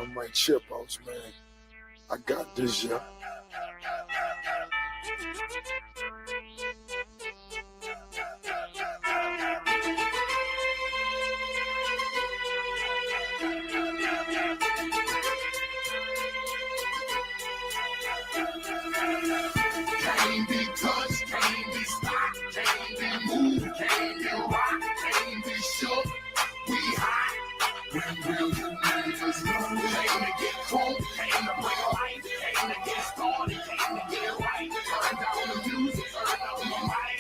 on my chip outs, man. I got this, yeah. Can't be touched, can't be stopped, can't be moved, can't be rocked, can't be shook. We hot when will you niggas run? Came to get crunk, came to bring life, came to get started, came to get right. Turn down the music, turn on the mic.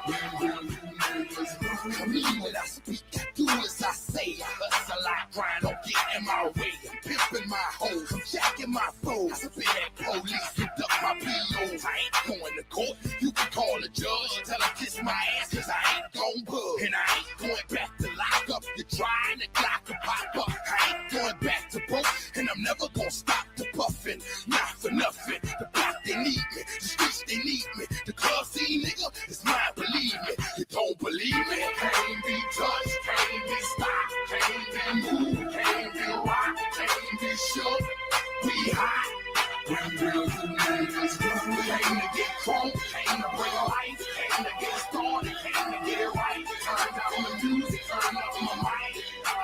When will you niggas run? I mean what I speak, do as I say. I hustle, I grind, don't get in my way. I'm pimping my hoes, I'm jacking my foes. I spit at police, you duck my POs. I ain't going to court, you can call the judge. Tell her kiss my ass, cause I ain't gon' bug. And I ain't going back to lock up. You're trying to clock a pop up. I ain't going back to broke, and I'm never gonna stop the puffin'. Not for nothing. The block, they need me. The streets, they need me. The club scene, nigga, it's mine, believe me. You don't believe me? Can't be touched, can't be stopped, can't be moved, can't be rocked, can't be shook. We hot. When will you niggas run? Came to get crunk, came to bring life, came to get started, came to get it right. Turn down the music, turn up my mic.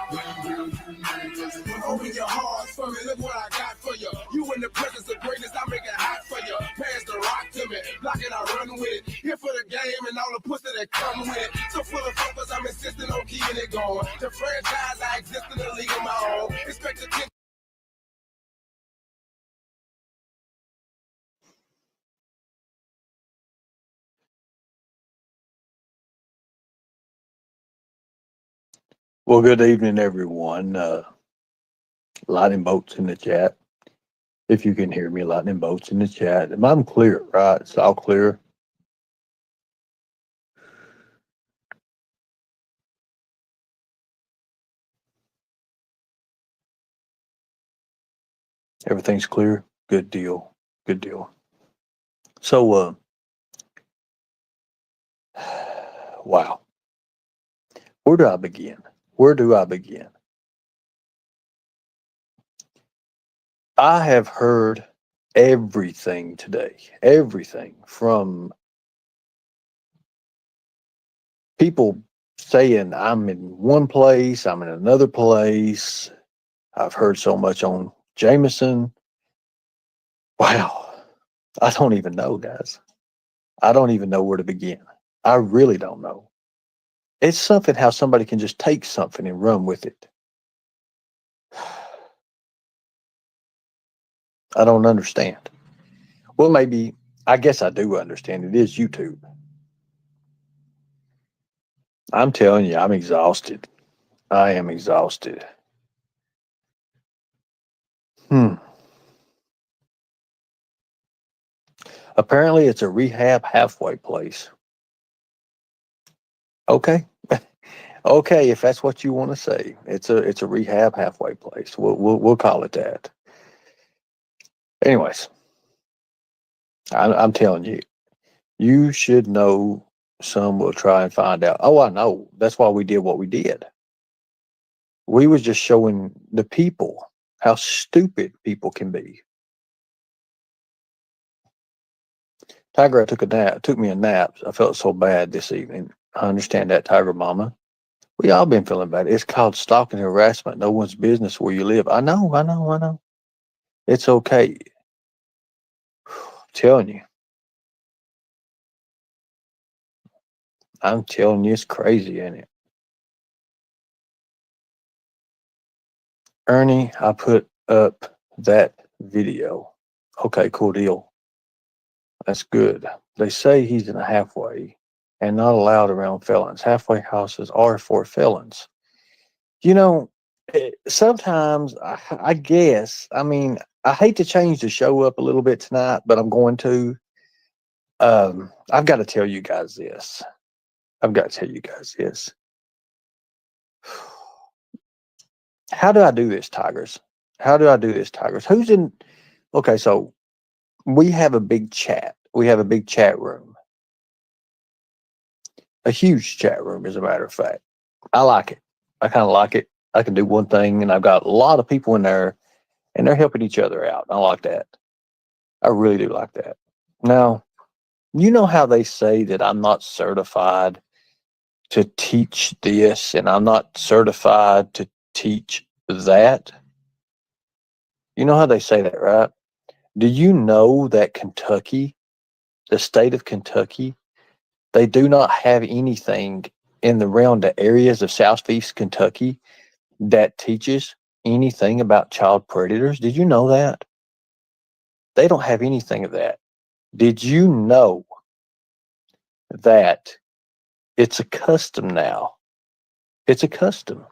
When will you niggas run? Open your hearts for me, look what I got for you. You in the presence of greatness, I make it hot for you. Pass the rock to me, block it, I run with it. Here for the game and all the pussy that come with it. So full of focus, I'm insisting on keeping it going. The franchise, I exist in a league of my own. Expect attention. Well, good evening, everyone. Lightning bolts in the chat. If you can hear me, lightning bolts in the chat. I'm clear, right? It's all clear. Everything's clear. Good deal. Good deal. So, wow. Where do I begin? Where do I begin? I have heard everything today. Everything from people saying I'm in one place, I'm in another place. I've heard so much on Jameson. Wow. I don't even know, guys. I don't even know where to begin. I really don't know. It's something how somebody can just take something and run with it. I don't understand. Well, maybe, I guess I do understand. It is YouTube. I'm telling you, I'm exhausted. I am exhausted. Apparently, it's a rehab halfway place. Okay. Okay, if that's what you want to say, it's a rehab halfway place. We'll call it that. Anyways, I'm telling you, you should know. Some will try and find out. Oh, I know. That's why we did what we did. We was just showing the people how stupid people can be. Tiger, I took a nap. Took me a nap. I felt so bad this evening. I understand that, Tiger Mama. We all been feeling bad. It's called stalking and harassment. No one's business where you live. I know. It's okay. Telling you. I'm telling you, it's crazy, ain't it? Ernie, I put up that video. Okay, cool deal. That's good. They say he's in a halfway and not allowed around felons. Halfway houses are for felons. You know, sometimes I guess, I mean, I hate to change the show up a little bit tonight, but I'm going to. I've got to tell you guys this. How do I do this, Tigers? Who's in? Okay, so we have a big chat. We have a big chat room. A huge chat room, as a matter of fact. I like it. I kind of like it. I can do one thing, and I've got a lot of people in there and they're helping each other out. I like that. I really do like that. Now, you know how they say that I'm not certified to teach this and I'm not certified to teach that? You know how they say that, right? Do you know that Kentucky, the state of Kentucky, they do not have anything in the round the areas of Southeast Kentucky that teaches anything about child predators? Did you know that? They don't have anything of that. Did you know that it's a custom now? It's a custom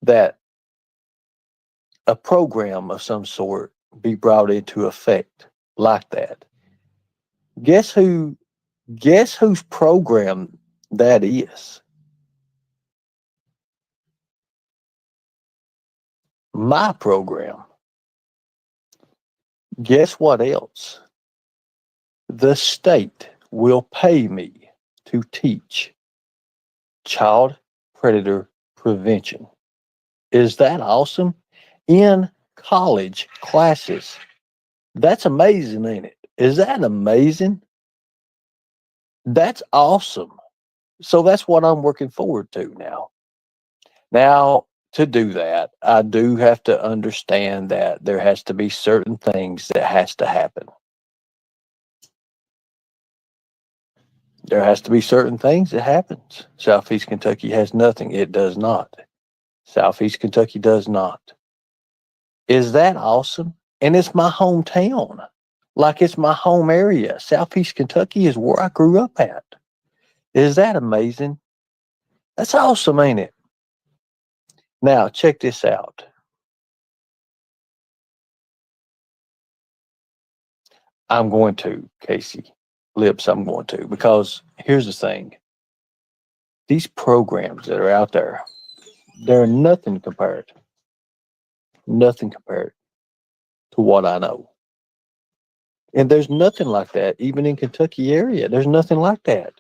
that a program of some sort be brought into effect like that. Guess who? Guess whose program that is? My program. Guess what else? The state will pay me to teach child predator prevention. Is that awesome? In college classes. That's amazing, ain't it? Is that amazing? That's awesome. So that's what I'm working forward to now. Now, to do that, I do have to understand that there has to be certain things that has to happen. There has to be certain things that happens. Southeast Kentucky has nothing. It does not. Southeast Kentucky does not. Is that awesome? And it's my hometown. Like it's my home area. Southeast Kentucky is where I grew up at. Is that amazing? That's awesome, ain't it? Now, check this out. I'm going to, Casey Lips, I'm going to, because here's the thing. These programs that are out there, they're nothing compared to what I know. And there's nothing like that, even in Kentucky area. There's nothing like that.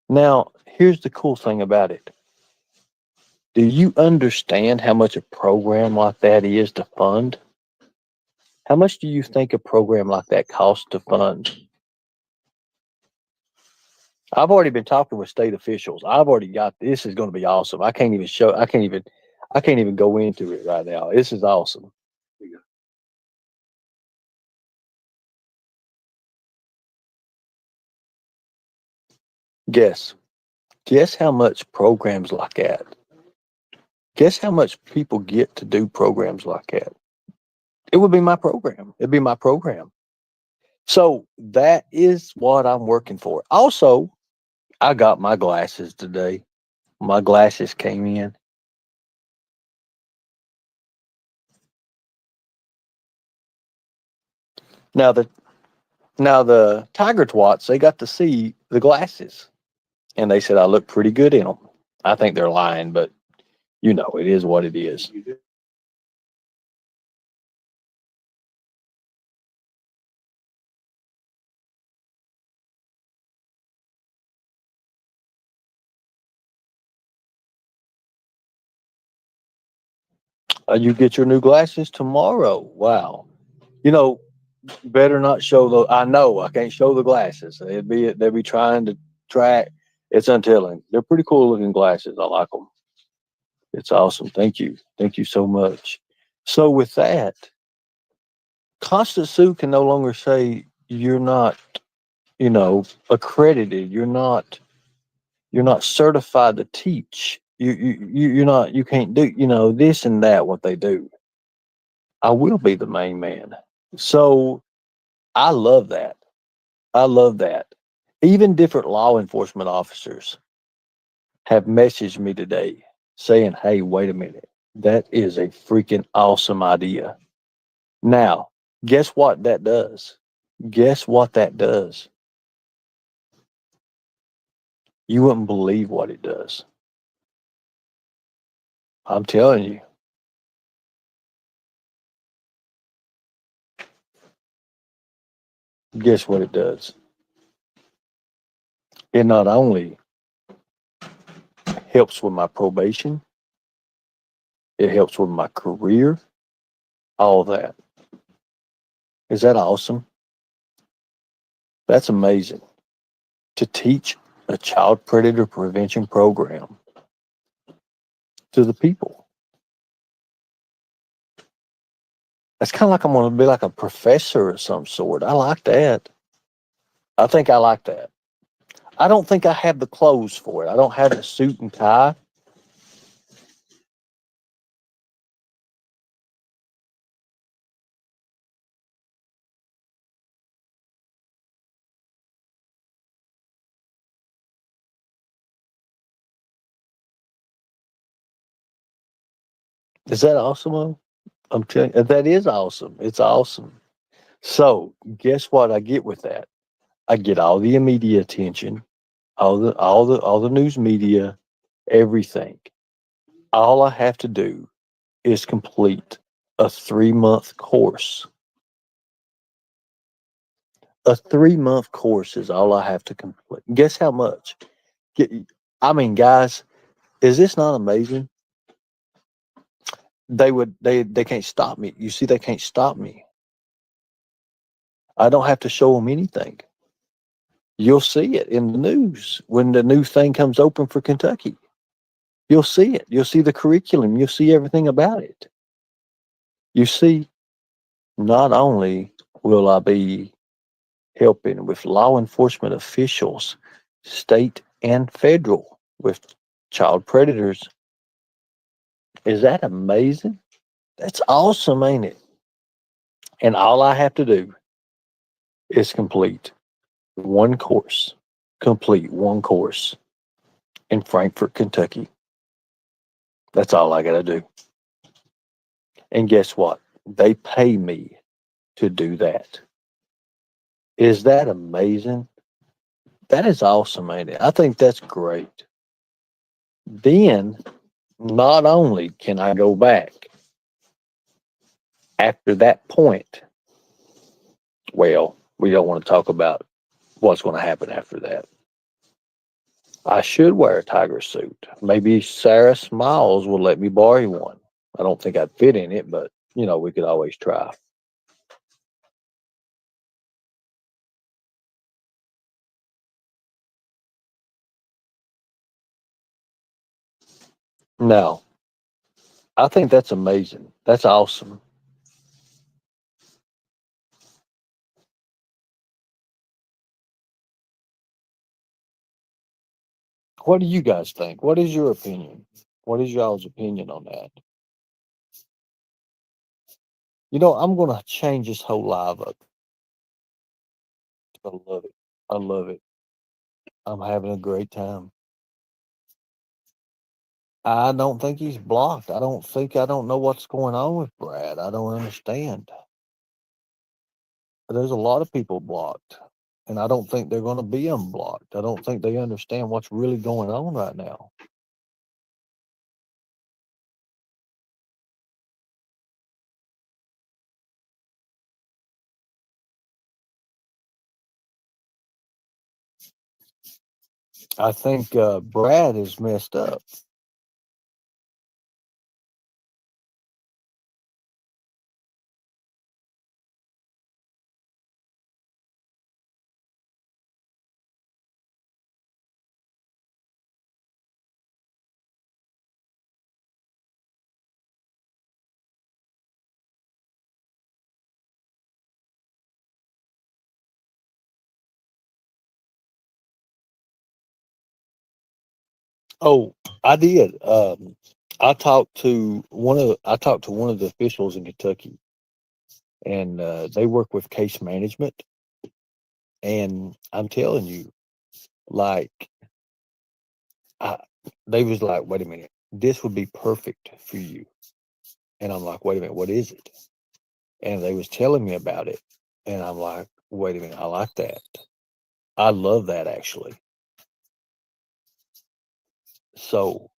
Now, here's the cool thing about it. Do you understand how much a program like that is to fund? How much do you think a program like that costs to fund? I've already been talking with state officials. I've already got this is going to be awesome. I can't even go into it right now. This is awesome. Guess. Guess how much programs like that. Guess how much people get to do programs like that. It would be my program. It'd be my program. So that is what I'm working for. Also, I got my glasses today. My glasses came in. Now the Tiger Twats, they got to see the glasses. And they said I look pretty good in them. I think they're lying, but you know, it is what it is. You get your new glasses tomorrow. Wow. You know, better not show the. I know I can't show the glasses. They'll be trying to track. It's untilling. They're pretty cool looking glasses. I like them. It's awesome. Thank you so much. So with that, Constant Sue can no longer say you're not, accredited. You're not certified to teach. You're not. You can't do. This and that. What they do. I will be the main man. So I love that. I love that. Even different law enforcement officers have messaged me today saying, hey, wait a minute. That is a freaking awesome idea. Now, guess what that does? Guess what that does? You wouldn't believe what it does. I'm telling you. Guess what it does? It not only helps with my probation, it helps with my career, all that. Is that awesome? That's amazing. To teach a child predator prevention program to the people. That's kind of like I'm going to be like a professor of some sort. I like that. I think I like that. I don't think I have the clothes for it. I don't have the suit and tie. Is that awesome? I'm telling you, that is awesome. It's awesome. So guess what I get with that? I get all the media attention, all the news media, everything. All I have to do is complete a 3-month course. A 3-month course is all I have to complete. Guess how much? I mean, guys, is this not amazing? They can't stop me. You see, they can't stop me. I don't have to show them anything. You'll see it in the news when the new thing comes open for Kentucky. You'll see it. You'll see the curriculum. You'll see everything about it. You see, not only will I be helping with law enforcement officials, state and federal, with child predators. Is that amazing? That's awesome, ain't it? And all I have to do is complete one course, in Frankfort, Kentucky. That's all I got to do. And guess what? They pay me to do that. Is that amazing? That is awesome, ain't it? I think that's great. Then, not only can I go back after that point, well, we don't want to talk about what's going to happen after that. I should wear a tiger suit. Maybe Sarah Smiles will let me borrow one. I don't think I'd fit in it, but we could always try. Now, I think that's amazing. That's awesome. What do you guys think? What is your opinion? What is y'all's opinion on that? I'm going to change this whole live up. I love it. I love it. I'm having a great time. I don't think he's blocked. I don't know what's going on with Brad. I don't understand. There's a lot of people blocked, and I don't think they're going to be unblocked. I don't think they understand what's really going on right now. I think Brad is messed up. Oh, I did. I talked to one of the officials in Kentucky, and they work with case management. And I'm telling you, like, I, they was like, wait a minute, this would be perfect for you. And I'm like, wait a minute, what is it? And they was telling me about it, and I'm like, wait a minute, I like that. I love that actually. So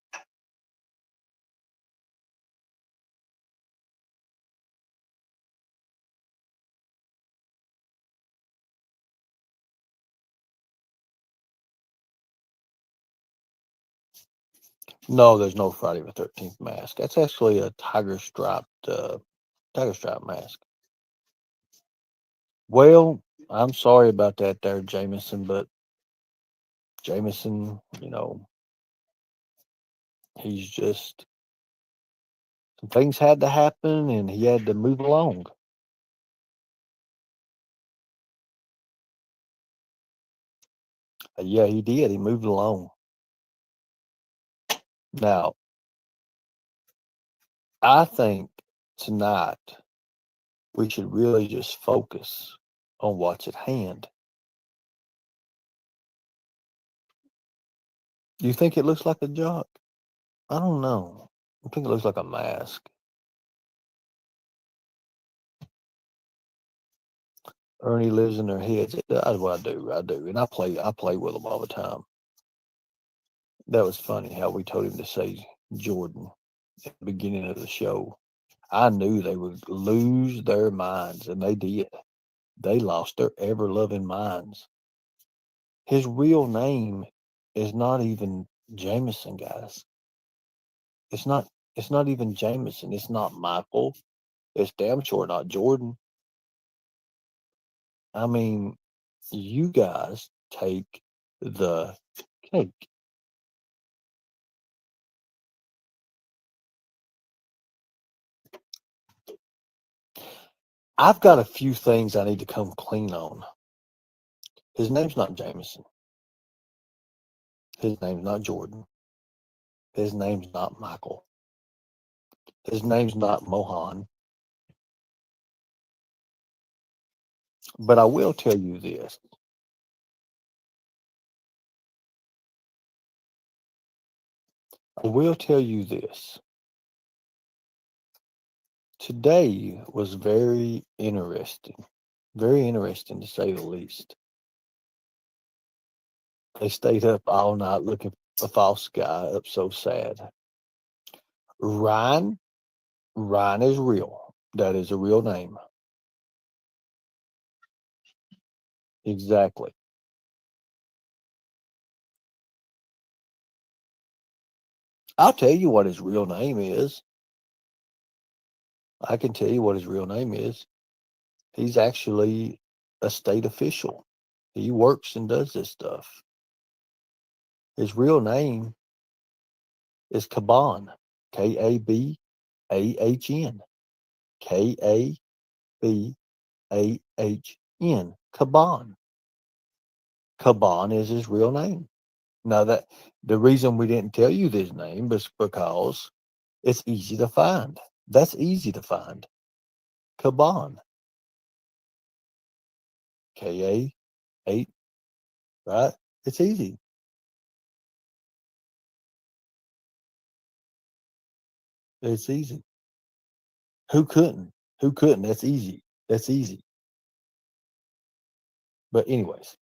no, there's no Friday the 13th mask. That's actually a tiger striped Tiger stripe mask. Well, I'm sorry about that there, Jameson, but Jameson, he's just some things had to happen and he had to move along. Yeah, he did. He moved along. Now, I think tonight we should really just focus on what's at hand. Do you think it looks like a jock? I don't know. I think it looks like a mask. Ernie lives in their heads. That's what I do. I do, and I play with them all the time. That was funny how we told him to say Jordan at the beginning of the show. I knew they would lose their minds, and they did. They lost their ever loving minds. His real name is not even Jameson, guys. It's not. It's not even Jameson. It's not Michael. It's damn sure not Jordan. I mean, you guys take the cake. I've got a few things I need to come clean on. His name's not Jameson. His name's not Jordan. His name's not Michael. His name's not Mohan. But I will tell you this. I will tell you this. Today was very interesting. Very interesting to say the least. They stayed up all night looking for a false guy up so sad. Ryan is real. That is a real name. Exactly. I'll tell you what his real name is. I can tell you what his real name is. He's actually a state official. He works and does this stuff. His real name is Kaban. Kabahn. Kabahn. Kaban. Kaban is his real name. Now that the reason we didn't tell you this name is because it's easy to find. That's easy to find. Kaban. Ka 8, right? It's easy. It's easy. Who couldn't? Who couldn't? That's easy. That's easy. But anyways,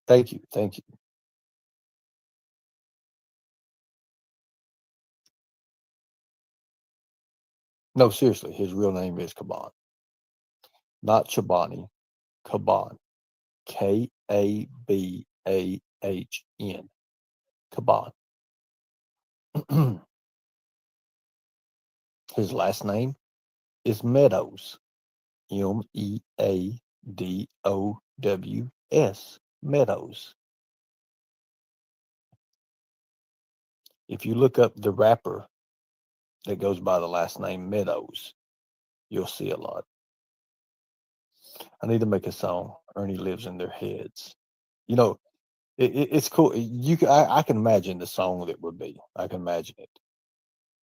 thank you. Thank you. No, seriously, his real name is Kaban. Not Chobani. Kaban. Kabahn. Kaban. His last name is Meadows. Meadows. Meadows. If you look up the rapper that goes by the last name Meadows, you'll see a lot. I need to make a song. Ernie lives in their heads. You know, it's cool. I can imagine the song that would be. I can imagine it.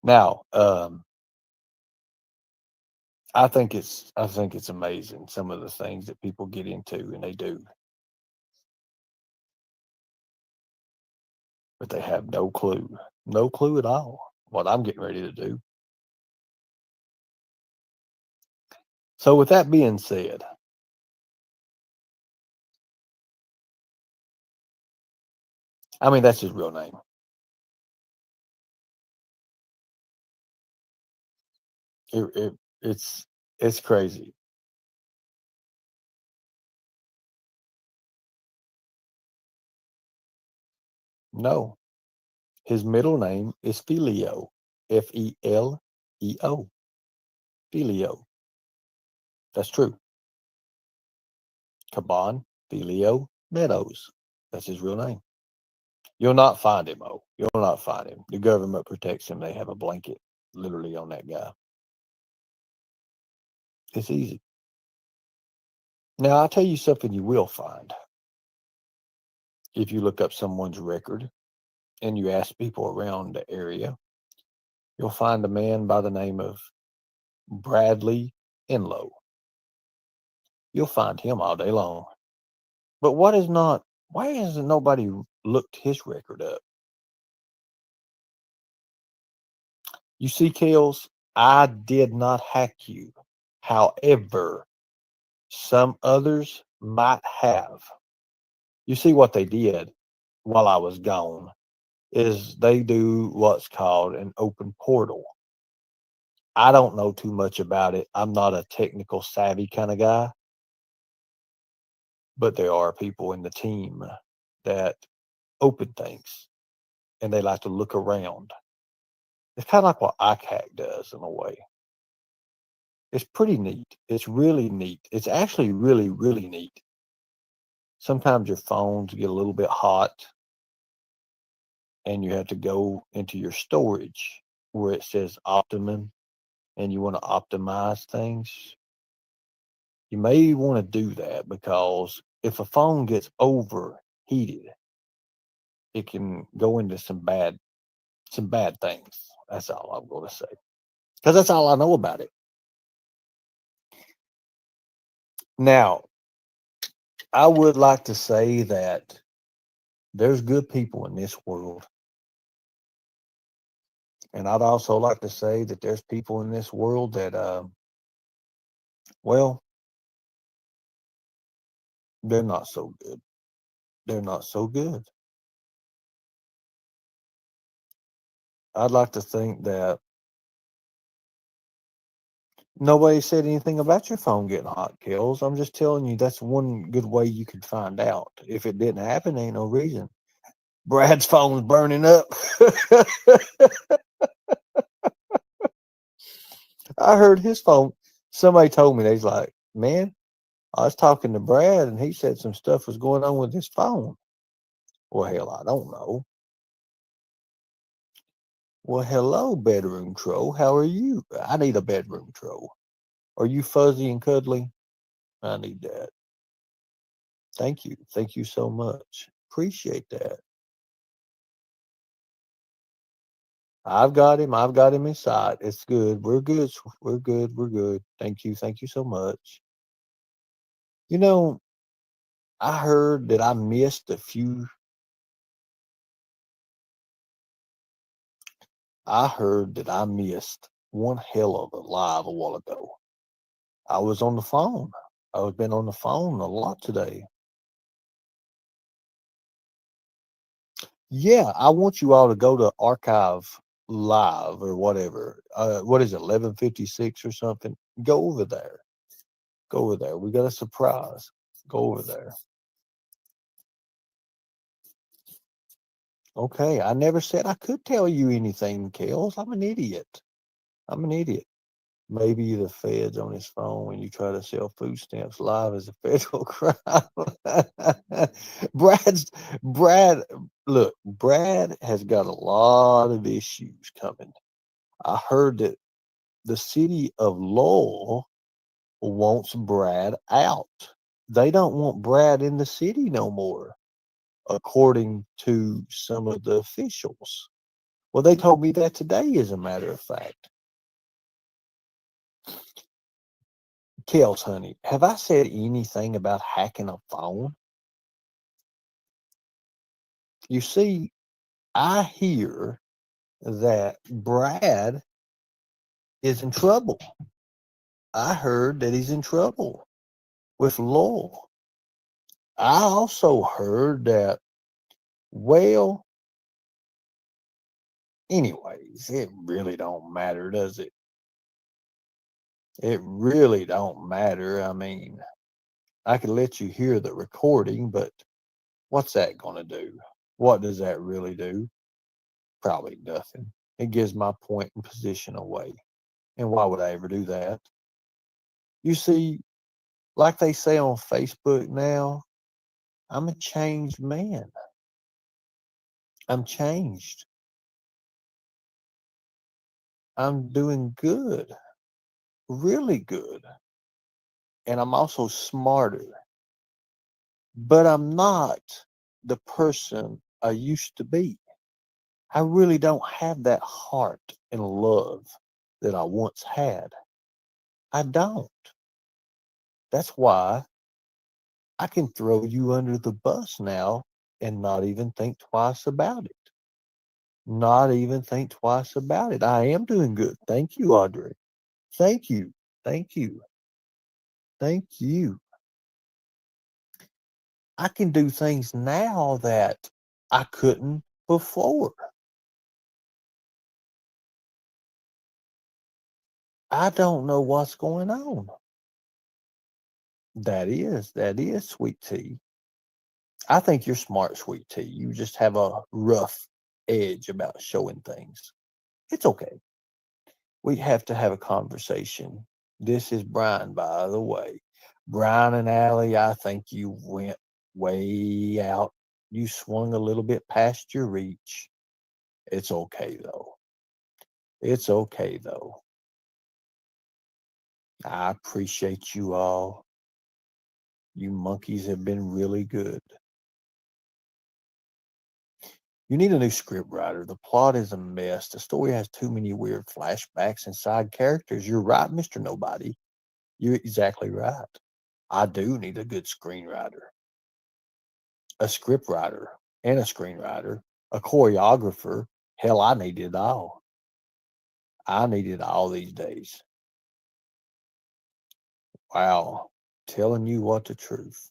Now, I think it's amazing some of the things that people get into and they do, but they have no clue at all what I'm getting ready to do. So, with that being said, I mean that's his real name. It's crazy. No, his middle name is Filio. Felio. E-O. Filio. That's true. Caban Filio Meadows. That's his real name. You'll not find him, oh. You'll not find him. The government protects him. They have a blanket literally on that guy. It's easy. Now, I'll tell you something you will find. If you look up someone's record and you ask people around the area, you'll find a man by the name of Bradley Enlow. You'll find him all day long. But why hasn't nobody looked his record up? You see, Kales, I did not hack you. However, some others might have. You see, what they did while I was gone is they do what's called an open portal. I don't know too much about it. I'm not a technical savvy kind of guy, but there are people in the team that open things and they like to look around. It's kind of like what ICAC does in a way. It's pretty neat. It's really neat. It's actually really, really neat. Sometimes your phones get a little bit hot and you have to go into your storage where it says Optimum and you want to optimize things. You may want to do that because if a phone gets overheated, it can go into some bad things. That's all I'm going to say. Because that's all I know about it. Now, I would like to say that there's good people in this world. And I'd also like to say that there's people in this world that, well, they're not so good. They're not so good. I'd like to think that nobody said anything about your phone getting hot, Kills. I'm just telling you that's one good way you could find out. If it didn't happen, ain't no reason. Brad's phone's burning up. I heard his phone. Somebody told me, they's like, man, I was talking to Brad and he said some stuff was going on with his phone. Well, hell, I don't know. Well, hello, bedroom troll. How are you? I need a bedroom troll. Are you fuzzy and cuddly? I need that. Thank you. Thank you so much. Appreciate that. I've got him. I've got him inside. It's good. We're good. We're good. We're good. Thank you. Thank you so much. You know, I heard that I missed a few. I heard that I missed one hell of a live a while ago. I was on the phone. I've been on the phone a lot today. Yeah, I want you all to go to Archive Live or whatever. What is it, 11:56 or something? Go over there. Go over there. We got a surprise. Go over there. Okay, I never said I could tell you anything, Kels. I'm an idiot. I'm an idiot. Maybe the feds on his phone when you try to sell food stamps live is a federal crime. Brad, look, Brad has got a lot of issues coming. I heard that the city of Lowell wants Brad out. They don't want Brad in the city no more, according to some of the officials. Well, they told me that today, as a matter of fact. Kels, honey, have I said anything about hacking a phone? You see, I hear that Brad is in trouble. I heard that he's in trouble with Lowell. I also heard that, well, anyways, it really don't matter, does it? It really don't matter. I mean, I could let you hear the recording, but what's that going to do? What does that really do? Probably nothing. It gives my point and position away. And why would I ever do that? You see, like they say on Facebook now, I'm a changed man. I'm changed. I'm doing good, really good. And I'm also smarter. But I'm not the person I used to be. I really don't have that heart and love that I once had. I don't. That's why I can throw you under the bus now and not even think twice about it. Not even think twice about it. I am doing good. Thank you, Audrey. Thank you. Thank you. Thank you. I can do things now that I couldn't before. I don't know what's going on. That is sweet tea. I think you're smart, sweet tea. You just have a rough edge about showing things. It's okay. We have to have a conversation. This is Brian, by the way. Brian and Allie, I think you went way out. You swung a little bit past your reach. It's okay, though. It's okay, though. I appreciate you all. You monkeys have been really good. You need a new script writer. The plot is a mess. The story has too many weird flashbacks and side characters. You're right, Mr. Nobody. You're exactly right. I do need a good screenwriter, a script writer, and a screenwriter, a choreographer. Hell, I need it all. I need it all these days. Wow. Telling you what the truth.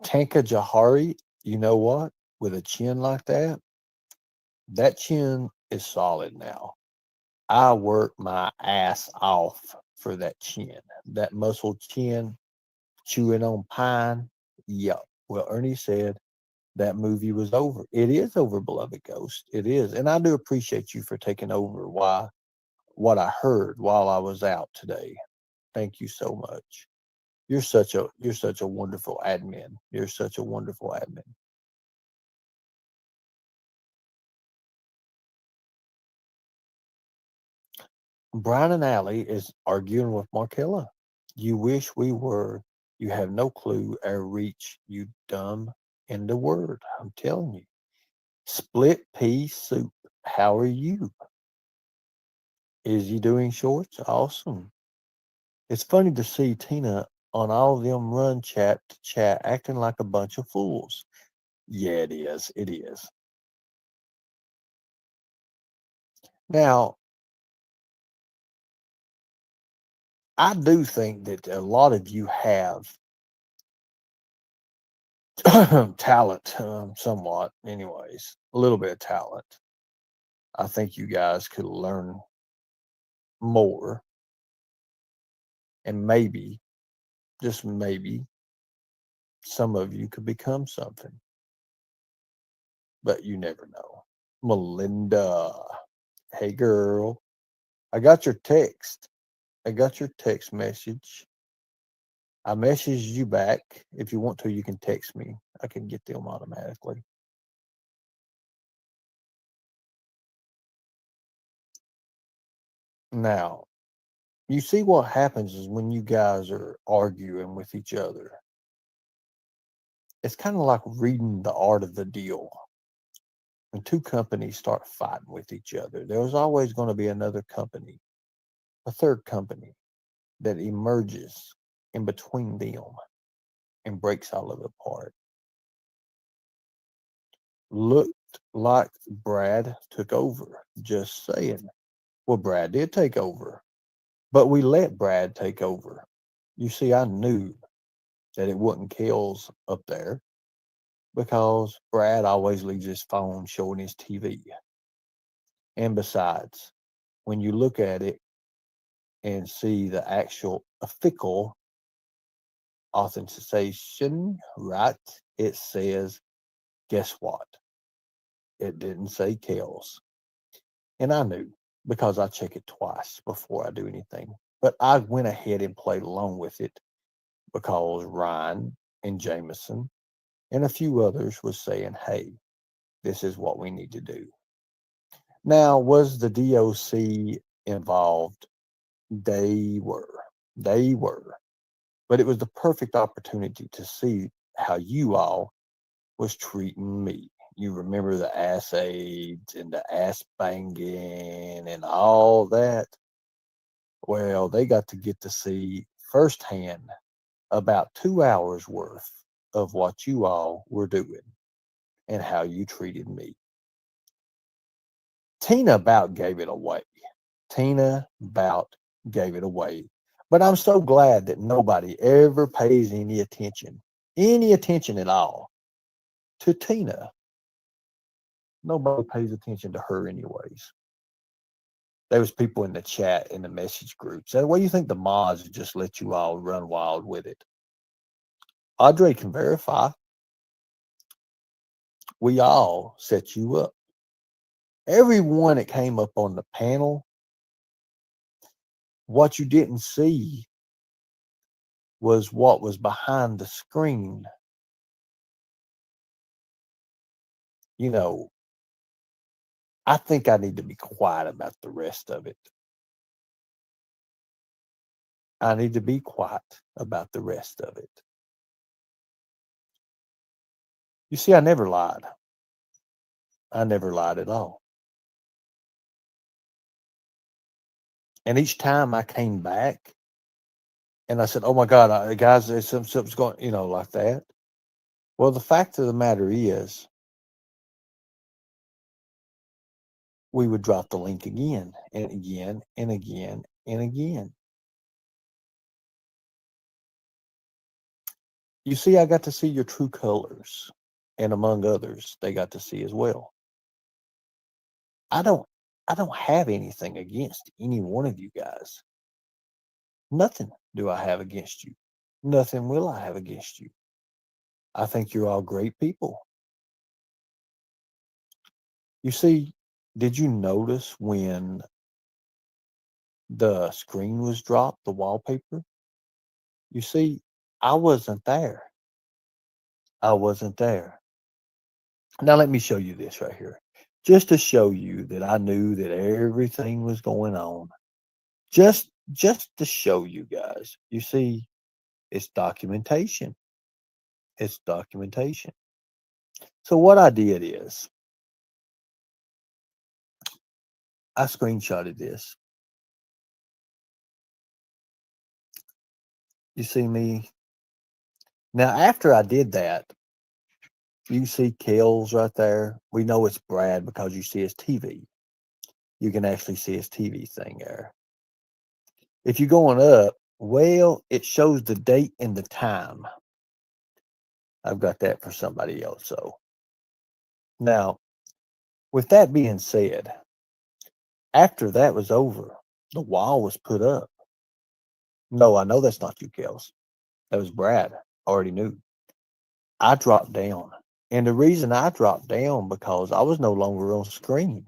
Tanka Jahari, you know what? With a chin like that chin is solid now. I work my ass off for that chin. That muscle chin, chewing on pine. Yep. Well, Ernie said that movie was over. It is over, beloved ghost. It is. And I do appreciate you for taking over what I heard while I was out today. Thank you so much. You're such a wonderful admin. You're such a wonderful admin. Brian and Allie is arguing with Markella. You wish we were. You have no clue our reach, you dumb in the word. I'm telling you. Split pea soup. How are you? Is you doing shorts? Awesome. It's funny to see Tina on all them run chat to chat acting like a bunch of fools. Yeah, it is. It is. Now, I do think that a lot of you have talent, somewhat, anyways, a little bit of talent. I think you guys could learn more and maybe, just maybe, some of you could become something, but you never know. Melinda, hey girl, I got your text. I got your text message. I messaged you back. If you want to, you can text me. I can get them automatically. Now, you see what happens is when you guys are arguing with each other, it's kind of like reading the art of the deal. When two companies start fighting with each other, there's always going to be another company, a third company that emerges in between them and breaks all of it apart. Looked like Brad took over. Just saying. Well, Brad did take over, but we let Brad take over. You see, I knew that it wasn't Kells up there because Brad always leaves his phone showing his TV. And besides, when you look at it and see the actual official authentication, right, it says, guess what? It didn't say Kels. And I knew because I check it twice before I do anything. But I went ahead and played along with it because Ryan and Jameson and a few others was saying, hey, this is what we need to do. Now, was the DOC involved? They were. They were. But it was the perfect opportunity to see how you all was treating me. You remember the ass aids and the ass banging and all that. Well, they got to get to see firsthand about 2 hours worth of what you all were doing and how you treated me. Tina about gave it away. Tina about gave it away. But I'm so glad that nobody ever pays any attention at all to Tina. Nobody pays attention to her anyways. There was people in the chat, in the message group said, what do you think the mods just let you all run wild with it? Audrey can verify. We all set you up. Everyone that came up on the panel, what you didn't see was what was behind the screen. You know, I think I need to be quiet about the rest of it. I need to be quiet about the rest of it. You see, I never lied. I never lied at all. And each time I came back and I said, oh my God, guys, there's something's going, like that. Well, the fact of the matter is, we would drop the link again and again and again and again. You see, I got to see your true colors, and among others, they got to see as well. I don't have anything against any one of you guys. Nothing do I have against you. Nothing will I have against you. I think you're all great people. You see, did you notice when the screen was dropped, the wallpaper? You see, I wasn't there. I wasn't there. Now let me show you this right here. Just to show you that I knew that everything was going on. Just to show you guys. You see, it's documentation. It's documentation. So what I did is I screenshotted this. You see me? Now, after I did that, you see Kells right there. We know it's Brad because you see his TV. You can actually see his TV thing there. If you're going up, well, it shows the date and the time. I've got that for somebody else. So now, with that being said, after that was over, the wall was put up. No, I know that's not you, Kells. That was Brad. I already knew. I dropped down. And the reason I dropped down because I was no longer on screen.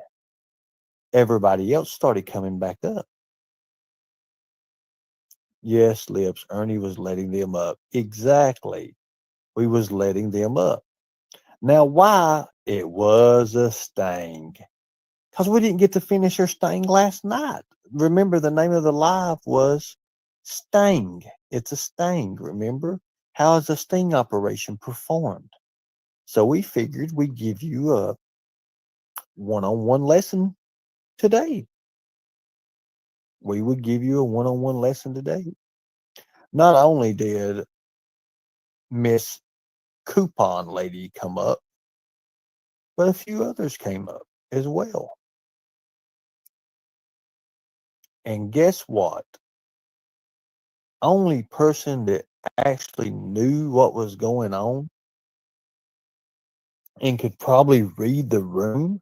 Everybody else started coming back up. Yes, Lips, Ernie was letting them up. Exactly. We was letting them up. Now, why? It was a sting. Because we didn't get to finish our sting last night. Remember, the name of the live was Sting. It's a sting, remember? How is a sting operation performed? So we figured we'd give you a one-on-one lesson today. We would give you a one-on-one lesson today. Not only did Miss Coupon Lady come up, but a few others came up as well. And guess what? Only person that actually knew what was going on and could probably read the room.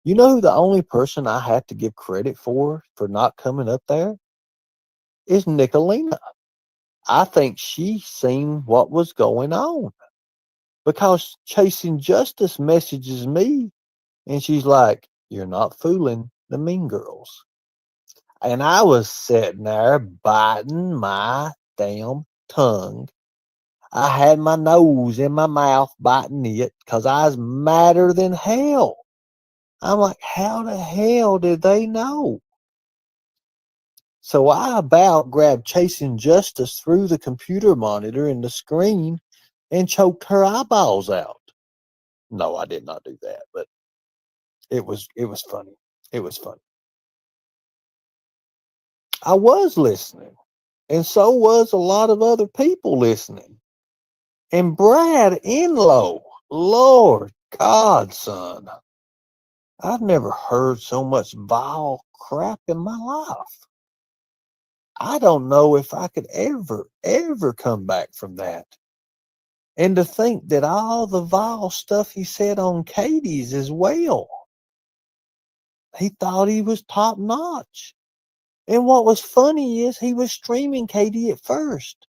You know who the only person I had to give credit for not coming up there? Is Nicolina. I think she seen what was going on. Because Chasing Justice messages me And she's like, "You're not fooling the mean girls." And I was sitting there biting my damn tongue. I had my nose in my mouth biting it because I was madder than hell. I'm like, how the hell did they know? So I about grabbed Chasing Justice through the computer monitor and the screen and choked her eyeballs out. No, I did not do that, but it was funny. It was funny. I was listening, and so was a lot of other people listening. And Brad Enlow, Lord God, son, I've never heard so much vile crap in my life. I don't know if I could ever come back from that. And to think that all the vile stuff he said on Katie's as well, he thought he was top notch. And what was funny is he was streaming Katie at first.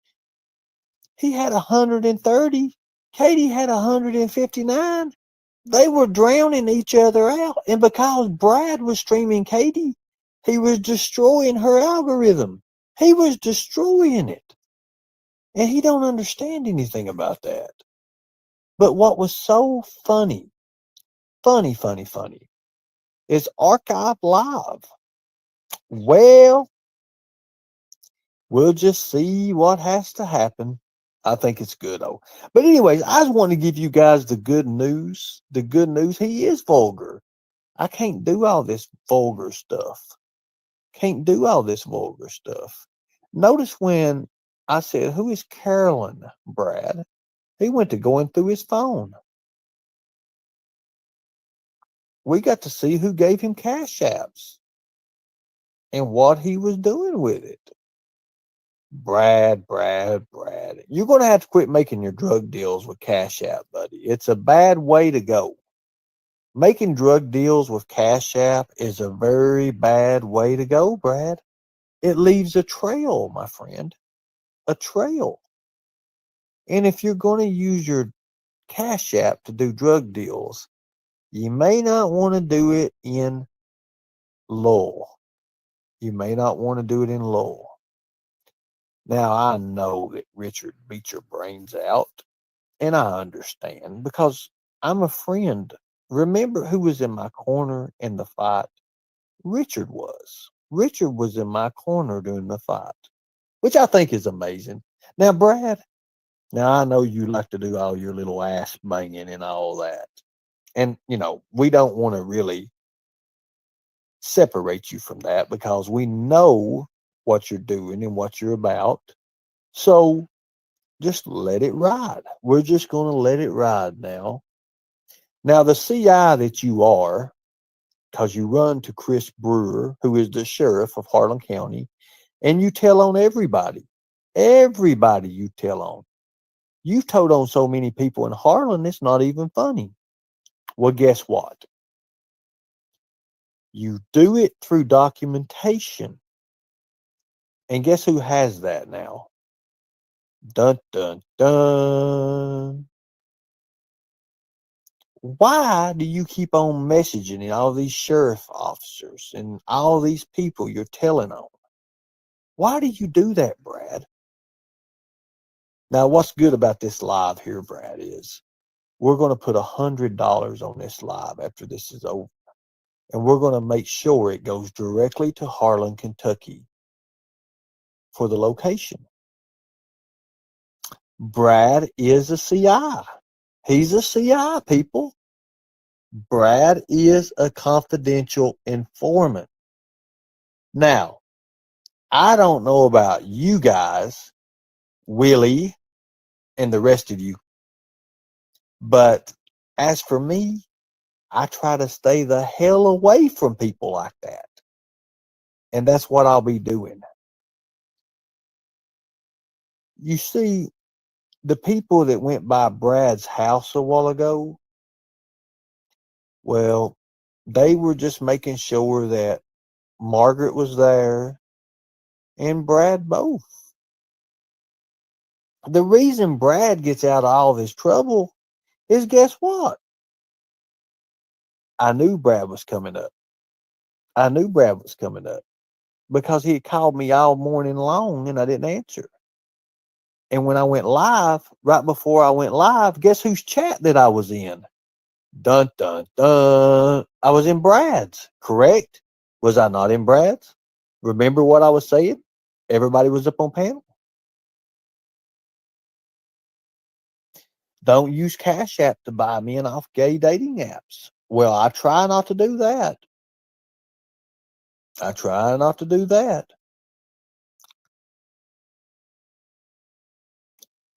He had 130. Katie had 159. They were drowning each other out. And because Brad was streaming Katie, he was destroying her algorithm. He was destroying it. And he don't understand anything about that. But what was so funny, funny, is Archive Live. Well, we'll just see what has to happen. I think it's good, though. But anyways, I just want to give you guys the good news. The good news, he is vulgar. I can't do all this vulgar stuff. Can't do all this vulgar stuff. Notice when I said, "Who is Carolyn, Brad?" He went to going through his phone. We got to see who gave him cash apps and what he was doing with it. Brad. You're going to have to quit making your drug deals with Cash App, buddy. It's a bad way to go. Making drug deals with Cash App is a very bad way to go, Brad. It leaves a trail, my friend. A trail. And if you're going to use your Cash App to do drug deals, you may not want to do it in Lowell. You may not want to do it in Lowell. Now, I know that Richard beat your brains out, and I understand because I'm a friend. Remember who was in my corner in the fight? Richard was. Richard was in my corner during the fight, which I think is amazing. Now, Brad, now I know you like to do all your little ass banging and all that. And, we don't want to really separate you from that because we know what you're doing and what you're about. So just let it ride. We're just going to let it ride now. Now, the CI that you are, because you run to Chris Brewer, who is the sheriff of Harlan County, and you tell on everybody. Everybody you tell on. You've told on so many people in Harlan, it's not even funny. Well, guess what? You do it through documentation. And guess who has that now? Dun, dun, dun. Why do you keep on messaging all these sheriff officers and all these people you're telling on? Why do you do that, Brad? Now, what's good about this live here, Brad, is we're going to put $100 on this live after this is over. And we're going to make sure it goes directly to Harlan, Kentucky for the location. Brad is a CI. He's a CI, people. Brad is a confidential informant. Now, I don't know about you guys, Willie, and the rest of you, but as for me, I try to stay the hell away from people like that. And that's what I'll be doing. You see, the people that went by Brad's house a while ago, well, they were just making sure that Margaret was there and Brad both. The reason Brad gets out of all this trouble is guess what? I knew Brad was coming up. I knew Brad was coming up because he had called me all morning long and I didn't answer. And when I went live, right before I went live, guess whose chat that I was in? Dun, dun, dun. I was in Brad's, correct? Was I not in Brad's? Remember what I was saying? Everybody was up on panel. Don't use Cash App to buy men off gay dating apps. Well, I try not to do that. I try not to do that.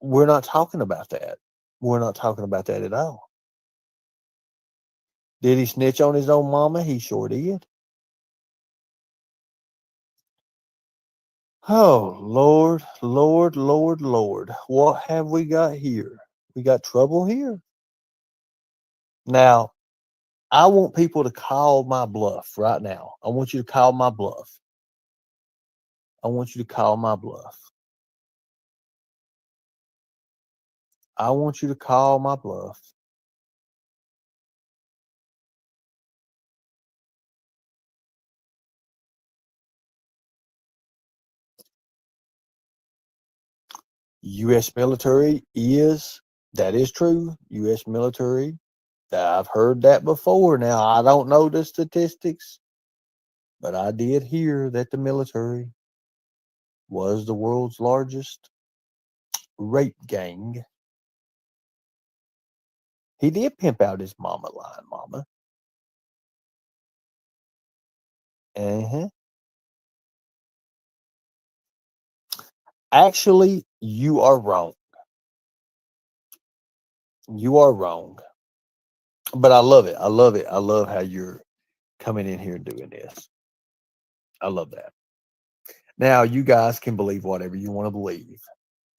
We're not talking about that. We're not talking about that at all. Did he snitch on his own mama? He sure did. Oh, Lord, Lord, Lord, Lord. What have we got here? We got trouble here. Now, I want people to call my bluff right now. I want you to call my bluff. I want you to call my bluff. I want you to call my bluff. U.S. military that is true. U.S. military, I've heard that before. Now, I don't know the statistics, but I did hear that the military was the world's largest rape gang. He did pimp out his mama line, mama. Uh-huh. Actually, you are wrong. You are wrong. But I love it. I love it. I love how you're coming in here and doing this. I love that. Now, you guys can believe whatever you want to believe.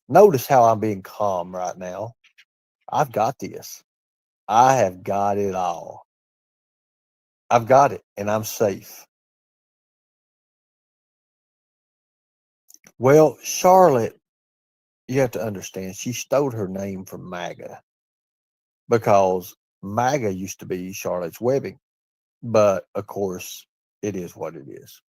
Notice how I'm being calm right now. I've got this. I have got it all. I've got it, and I'm safe. Well, Charlotte, you have to understand, she stole her name from MAGA because MAGA used to be Charlotte's Webbing. But, of course, it is what it is.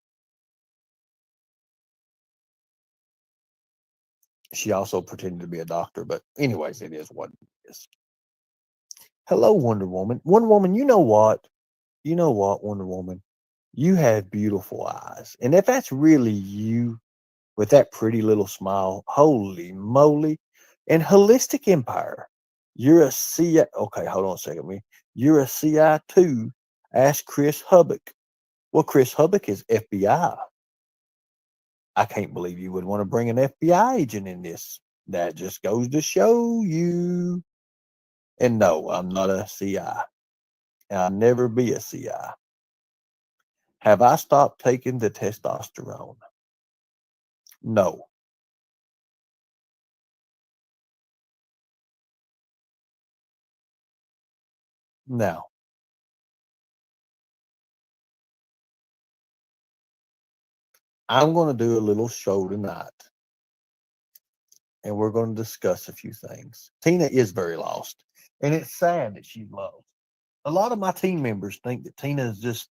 She also pretended to be a doctor, but anyways, it is what it is. Hello, Wonder Woman. Wonder Woman, you know what? You know what, Wonder Woman? You have beautiful eyes. And if that's really you with that pretty little smile, holy moly. And Holistic Empire, you're a CI. Okay, hold on a second. You're a CI2. Ask Chris Hubbock. Well, Chris Hubbock is FBI. I can't believe you would want to bring an FBI agent in this. That just goes to show you. And no, I'm not a CI. And I'll never be a CI. Have I stopped taking the testosterone? No. Now, I'm going to do a little show tonight. And we're going to discuss a few things. Tina is very lost. And it's sad that she's lost. A lot of my team members think that Tina is just,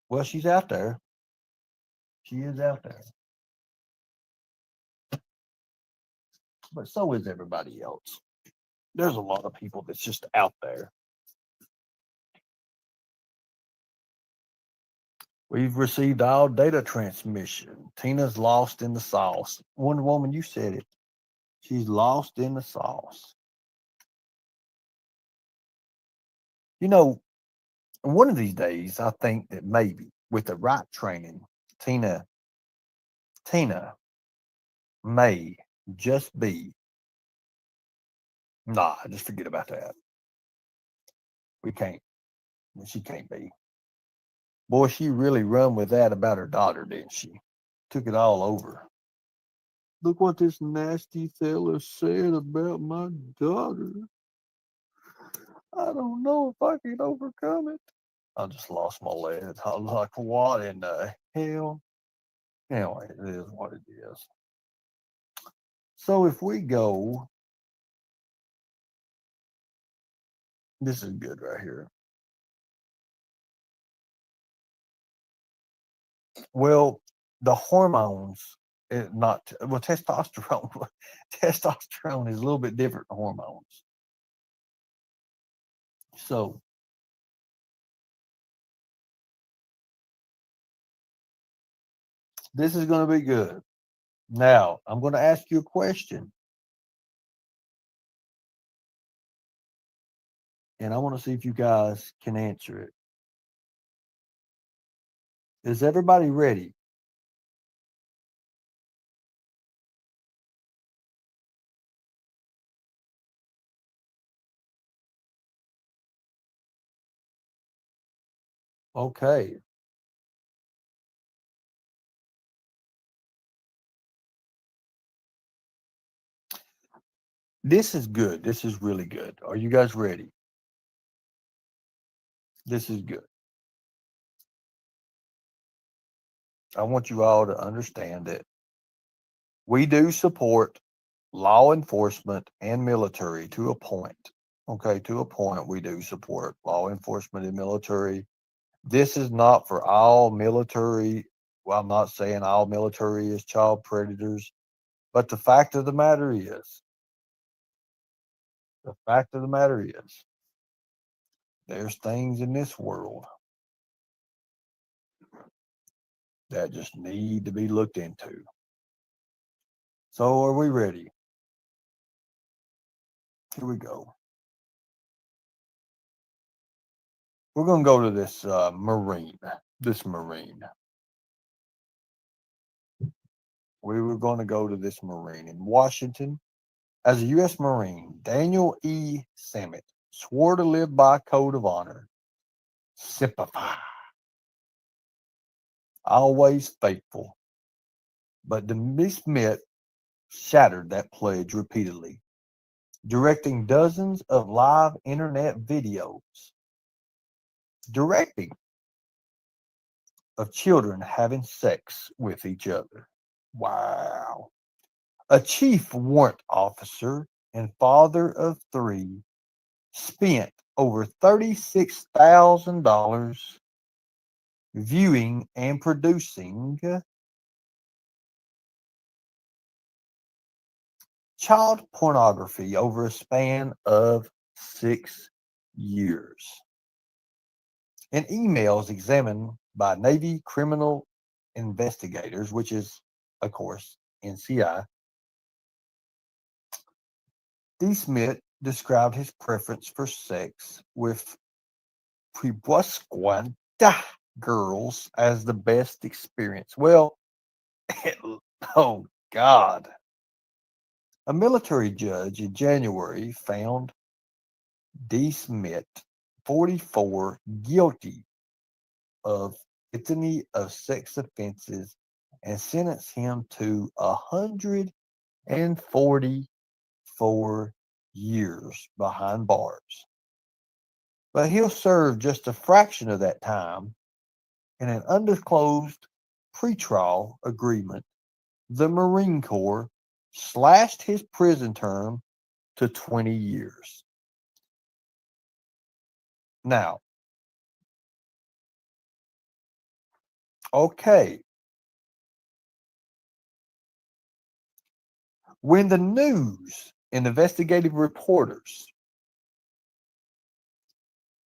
well, she's out there. She is out there. But so is everybody else. There's a lot of people that's just out there. We've received all data transmission. Tina's lost in the sauce. Wonder Woman, you said it. She's lost in the sauce. You know, one of these days, I think that maybe with the right training, Tina may just be. Nah, just forget about that. We can't. She can't be. Boy, she really run with that about her daughter, didn't she? Took it all over. Look what this nasty fella said about my daughter. I don't know if I can overcome it. I just lost my legs. I was like, what in the hell? Anyway, it is what it is. So if we go, this is good right here. Well, the hormones, not well, testosterone. Testosterone is a little bit different than hormones. So this is going to be good. Now, I'm going to ask you a question, and I want to see if you guys can answer it. Is everybody ready? Okay. This is good. This is really good. Are you guys ready? This is good. I want you all to understand that we do support law enforcement and military to a point. Okay, to a point, we do support law enforcement and military. This is not for all military. Well, I'm not saying all military is child predators, but the fact of the matter is, there's things in this world that just need to be looked into. So, are we ready? Here we go. We're going to go to this Marine. This Marine. We were going to go to this Marine in Washington. As a U.S. Marine, Daniel E. Sammet swore to live by a code of honor. Simplify. Always faithful. But Smith shattered that pledge repeatedly, directing dozens of live internet videos. Directing of children having sex with each other. Wow. A chief warrant officer and father of three spent over $36,000 viewing and producing child pornography over a span of 6 years. In emails examined by Navy criminal investigators, which is, of course, NCI, D. Smith described his preference for sex with prebusculant girls as the best experience. Well, oh God. A military judge in January found D. Smith, 44, guilty of litany of sex offenses and sentenced him to 144 years behind bars. But he'll serve just a fraction of that time in an undisclosed pretrial agreement. The Marine Corps slashed his prison term to 20 years. Now, okay. When the news and investigative reporters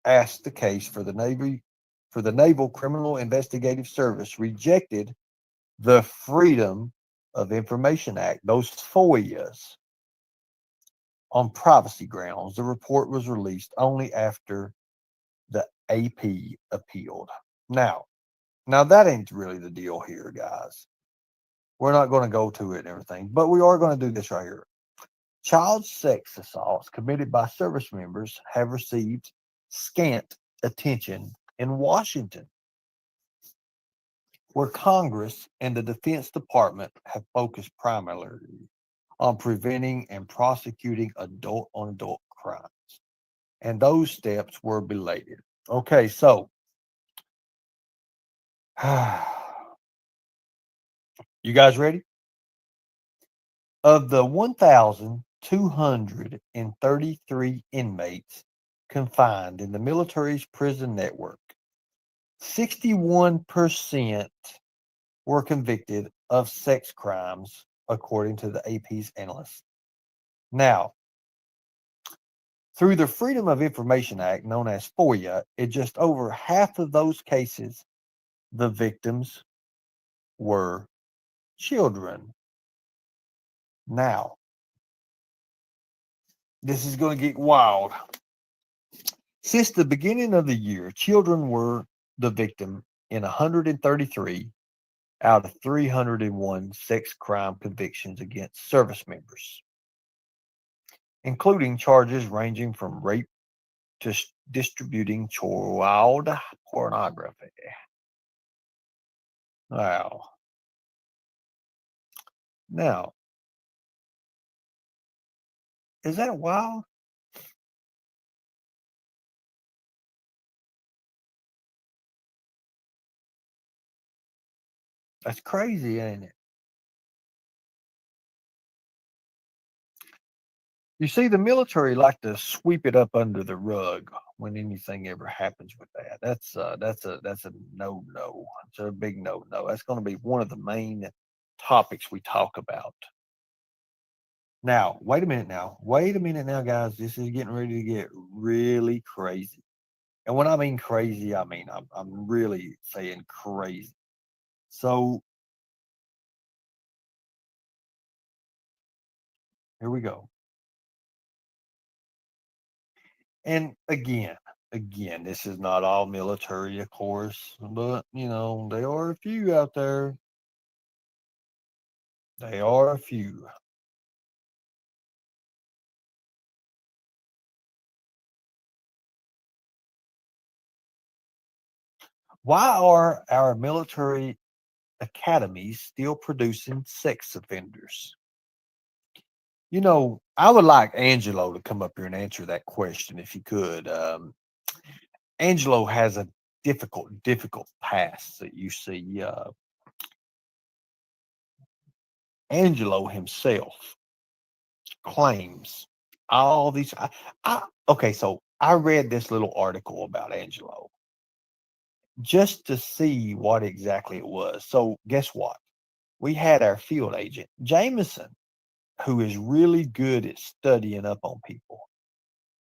asked the case for the Naval Criminal Investigative Service rejected the Freedom of Information Act, those FOIAs, on privacy grounds. The report was released only after the AP appealed. Now that ain't really the deal here, guys. We're not going to go to it and everything, but we are going to do this right here. Child sex assaults committed by service members have received scant attention in Washington, where Congress and the Defense Department have focused primarily on preventing and prosecuting adult-on-adult crimes. And those steps were belated. Okay, so you guys ready? Of the 1,233 inmates confined in the military's prison network, 61% were convicted of sex crimes, according to the AP's analyst. Now, through the Freedom of Information Act, known as FOIA, in just over half of those cases, the victims were children. Now, this is going to get wild. Since the beginning of the year, children were the victim in 133 out of 301 sex crime convictions against service members, including charges ranging from rape to distributing child pornography. Wow. Now, is that wild? That's crazy, ain't it? You see, the military like to sweep it up under the rug when anything ever happens with that. That's a no no. It's a big no no. That's going to be one of the main topics we talk about. Now, wait a minute now. Wait a minute now, guys. This is getting ready to get really crazy. And when I mean crazy, I mean I'm really saying crazy. So here we go. And again, this is not all military, of course, but there are a few out there. They are a few. Why are our military academies still producing sex offenders? I would like Angelo to come up here and answer that question if he could. Angelo has a difficult past that you see. Angelo himself claims all these. Okay, so I read this little article about Angelo just to see what exactly it was. So guess what? We had our field agent Jameson, who is really good at studying up on people,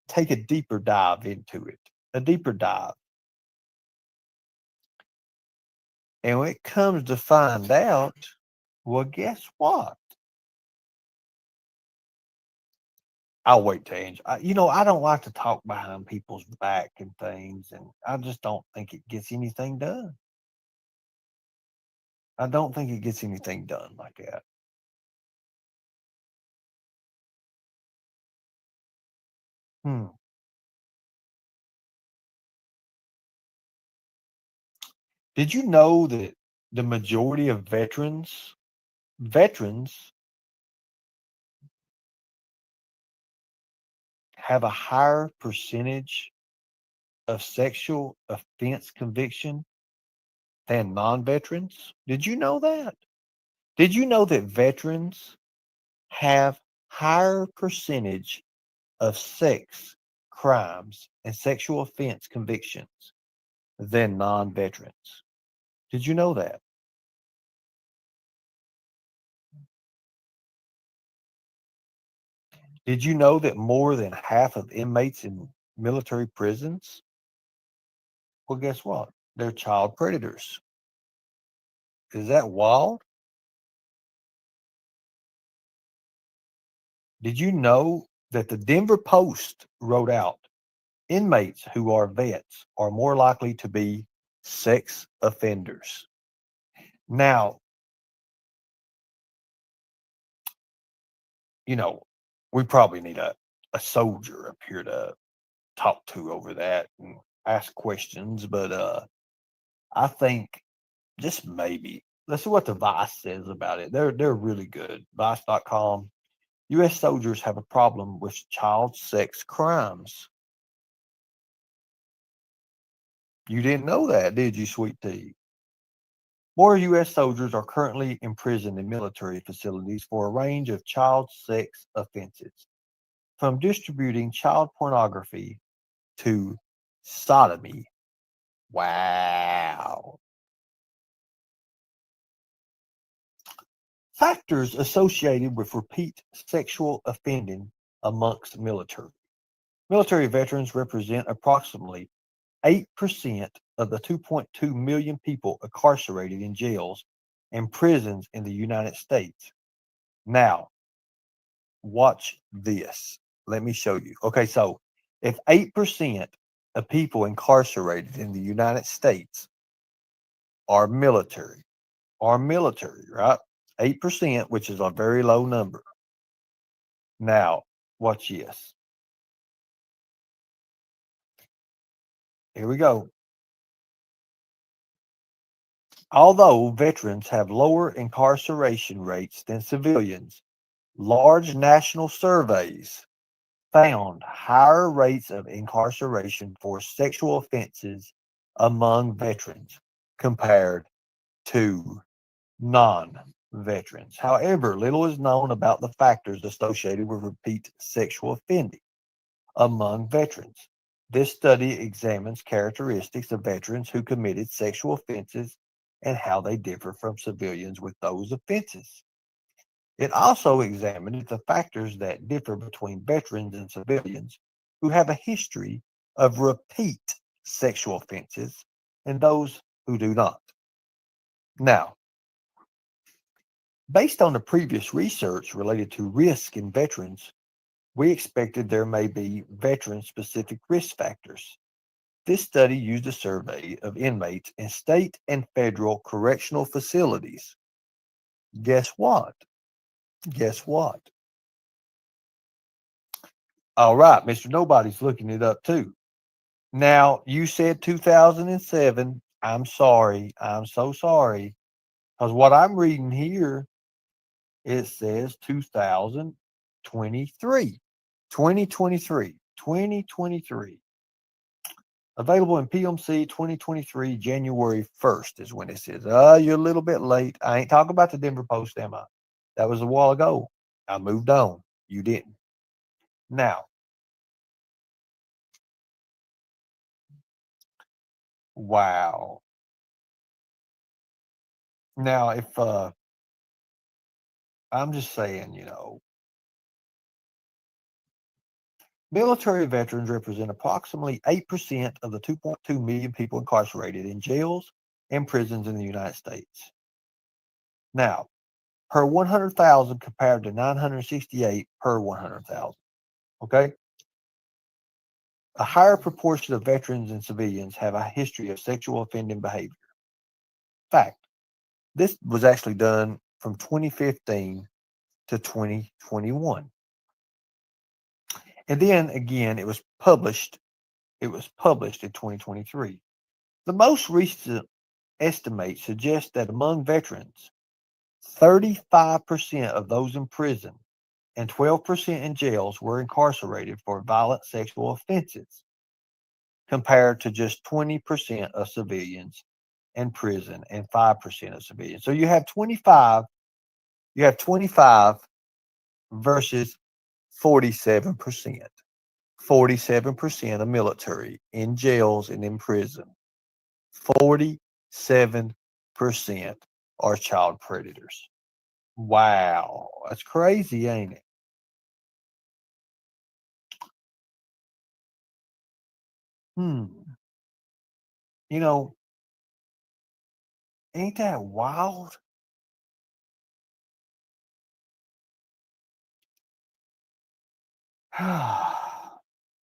take a deeper dive into it, a deeper dive. And when it comes to find out, well, guess what? I'll wait to Angel. I don't like to talk behind people's back and things, and I just don't think it gets anything done. I don't think it gets anything done like that. Hmm. Did you know that the majority of veterans have a higher percentage of sexual offense conviction than non-veterans? Did you know that? Did you know that veterans have higher percentage of sex crimes and sexual offense convictions than non-veterans? Did you know that? Did you know that more than half of inmates in military prisons, well, guess what? They're child predators. Is that wild? Did you know that the Denver Post wrote out inmates who are vets are more likely to be sex offenders? Now, you know, we probably need a soldier up here to talk to over that and ask questions, but I think just maybe let's see what the Vice says about it. They're really good. Vice.com. U.S. soldiers have a problem with child sex crimes. You didn't know that, did you, sweet tea? More U.S. soldiers are currently imprisoned in military facilities for a range of child sex offenses, from distributing child pornography to sodomy. Wow. Factors associated with repeat sexual offending amongst military. Military veterans represent approximately 8% of the 2.2 million people incarcerated in jails and prisons in the United States. Now, watch this. Let me show you. Okay, so if 8% of people incarcerated in the United States are military, right? 8%, which is a very low number. Now, watch this. Here we go. Although veterans have lower incarceration rates than civilians, large national surveys found higher rates of incarceration for sexual offenses among veterans compared to non-veterans. However, little is known about the factors associated with repeat sexual offending among veterans. This study examines characteristics of veterans who committed sexual offenses and how they differ from civilians with those offenses. It also examined the factors that differ between veterans and civilians who have a history of repeat sexual offenses and those who do not. Now, based on the previous research related to risk in veterans, we expected there may be veteran-specific risk factors. This study used a survey of inmates in state and federal correctional facilities. Guess what? Guess what? All right, Mr. Nobody's looking it up too. Now, you said 2007. I'm sorry. I'm so sorry. Because what I'm reading here, it says 2023. 2023. Available in PMC 2023, January 1st is when it says. You're a little bit late. I ain't talking about the Denver Post, am I? That was a while ago. I moved on. You didn't. Now, wow. Now, if I'm just saying, military veterans represent approximately 8% of the 2.2 million people incarcerated in jails and prisons in the United States. Now, per 100,000 compared to 968 per 100,000. Okay? A higher proportion of veterans and civilians have a history of sexual offending behavior. Fact, this was actually done from 2015 to 2021. And then again, it was published in 2023. The most recent estimates suggest that among veterans, 35% of those in prison and 12% in jails were incarcerated for violent sexual offenses, compared to just 20% of civilians in prison and 5% of civilians. So you have 25 versus 47%. 47% of military in jails and in prison. 47% are child predators. Wow, that's crazy, ain't it? You know, ain't that wild?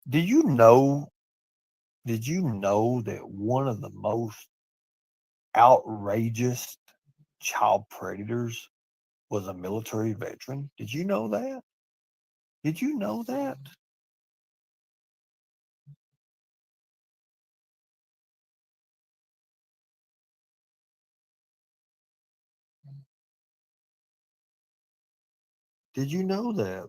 Did you know that one of the most outrageous child predators was a military veteran? Did you know that? Did you know that? Did you know that?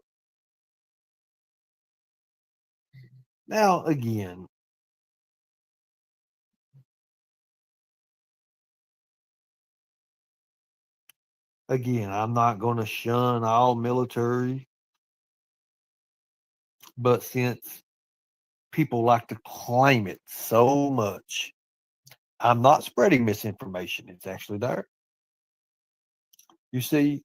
Now, again, I'm not going to shun all military, but since people like to claim it so much, I'm not spreading misinformation. It's actually there. You see,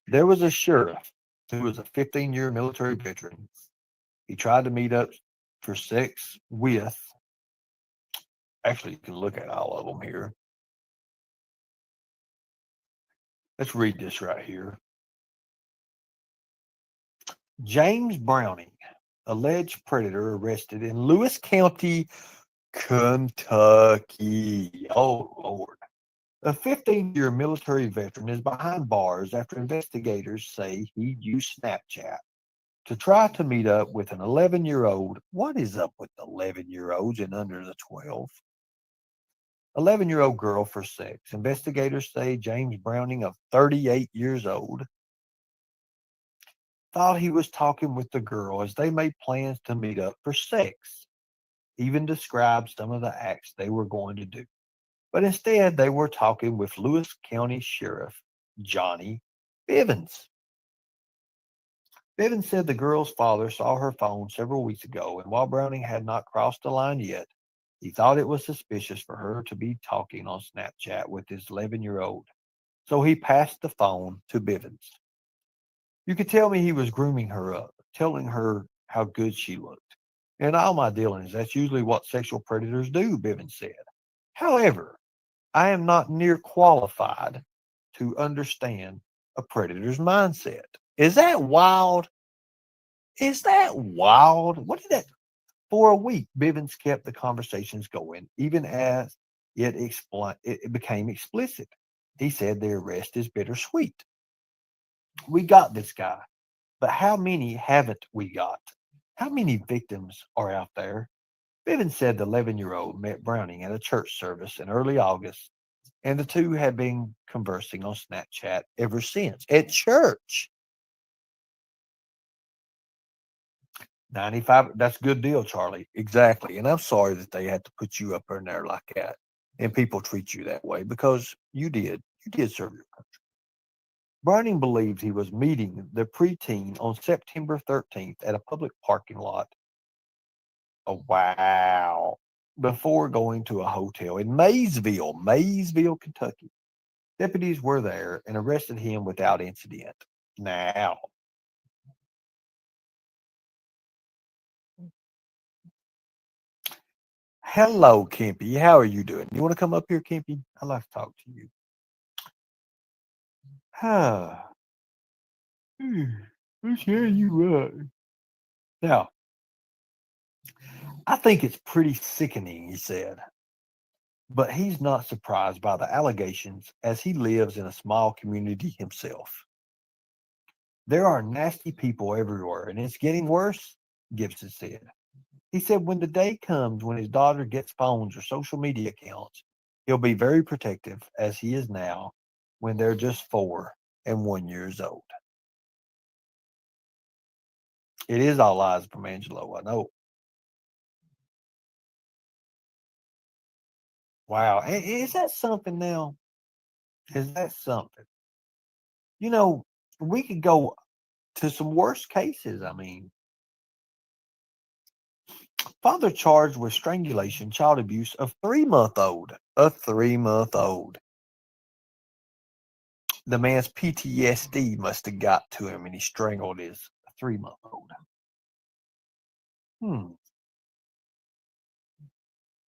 There was a sheriff who was a 15-year military veteran. He tried to meet up for sex with, actually, you can look at all of them here. Let's read this right here. James Browning, alleged predator arrested in Lewis County, Kentucky. Oh, Lord. A 15-year military veteran is behind bars after investigators say he used Snapchat to try to meet up with an 11-year-old. What is up with 11-year-olds and under the 12? 11-year-old girl for sex. Investigators say James Browning, of 38 years old, thought he was talking with the girl as they made plans to meet up for sex, even described some of the acts they were going to do. But instead, they were talking with Lewis County Sheriff Johnny Bivens. Bivens said the girl's father saw her phone several weeks ago, and while Browning had not crossed the line yet, he thought it was suspicious for her to be talking on Snapchat with his 11-year-old. So he passed the phone to Bivens. You could tell me he was grooming her up, telling her how good she looked. In all my dealings, that's usually what sexual predators do, Bivens said. However, I am not near qualified to understand a predator's mindset. Is that wild? Is that wild? What did that? For a week, Bivens kept the conversations going, even as it became explicit. He said the arrest is bittersweet. We got this guy, but how many haven't we got? How many victims are out there? Bivens said the 11-year-old met Browning at a church service in early August, and the two had been conversing on Snapchat ever since. At church. 95, that's a good deal, Charlie. Exactly. And I'm sorry that they had to put you up in there like that and people treat you that way because you did. You did serve your country. Browning believed he was meeting the preteen on September 13th at a public parking lot. Oh, wow. Before going to a hotel in Maysville, Kentucky. Deputies were there and arrested him without incident. Now, hello, Kimpy. How are you doing? You want to come up here, Kimpy? I'd like to talk to you. Ah, let's hear you up. Now, I think it's pretty sickening, he said, but he's not surprised by the allegations as he lives in a small community himself. There are nasty people everywhere, and it's getting worse, Gibson said. He said when the day comes when his daughter gets phones or social media accounts, he'll be very protective, as he is now, when they're just 4 and 1 years old. It is all lies from Angelo, I know. Wow. Is that something now? Is that something? You know, we could go to some worse cases. I mean, father charged with strangulation, child abuse of 3-month-old. A 3-month-old. The man's PTSD must have got to him and he strangled his 3-month-old.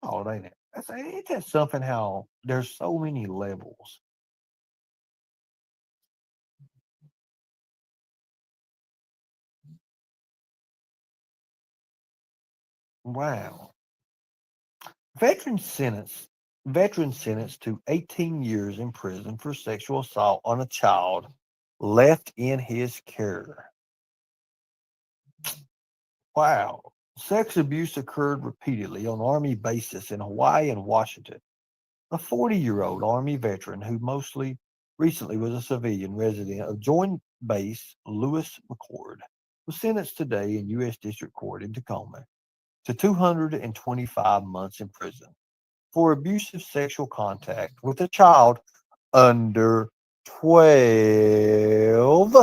Oh, ain't it? Ain't that something how there's so many levels? Wow. Veteran sentenced to 18 years in prison for sexual assault on a child left in his care. Wow. Sex abuse occurred repeatedly on Army bases in Hawaii and Washington. A 40-year-old Army veteran who mostly recently was a civilian resident of Joint Base Lewis McChord was sentenced today in U.S. District Court in Tacoma to 225 months in prison for abusive sexual contact with a child under 12.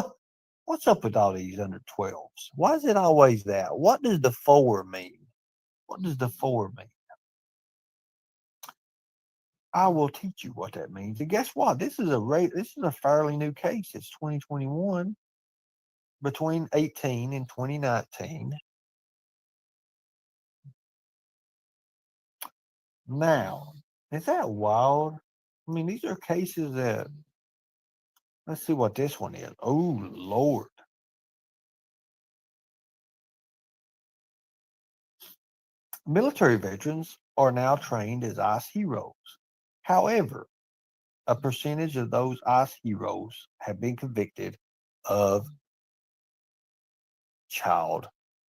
What's up with all these under 12s? Why is it always that? What does the 4 mean? What does the 4 mean? I will teach you what that means. And guess what? This is a fairly new case. It's 2021, between 18 and 2019. Now, is that wild? I mean, these are cases that, let's see what this one is. Oh, Lord. Military veterans are now trained as ICE heroes. However, a percentage of those ICE heroes have been convicted of child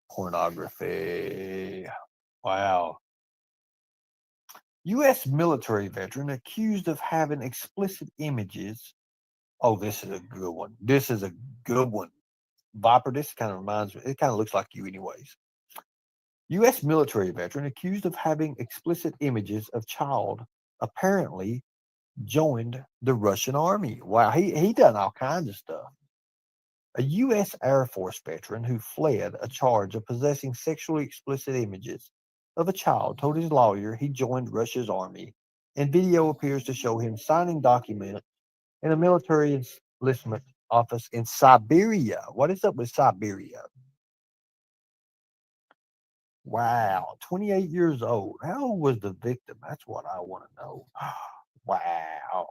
pornography. Wow. U.S. military veteran accused of having explicit images. Oh, this is a good one. This is a good one. Viper, this kind of reminds me, it kind of looks like you, anyways. U.S. military veteran accused of having explicit images of child apparently joined the Russian army. Wow, he done all kinds of stuff. A U.S. Air Force veteran who fled a charge of possessing sexually explicit images of a child told his lawyer he joined Russia's army, and video appears to show him signing documents in a military enlistment office in Siberia. What is up with Siberia? Wow, 28 years old. How old was the victim? That's what I want to know. Wow,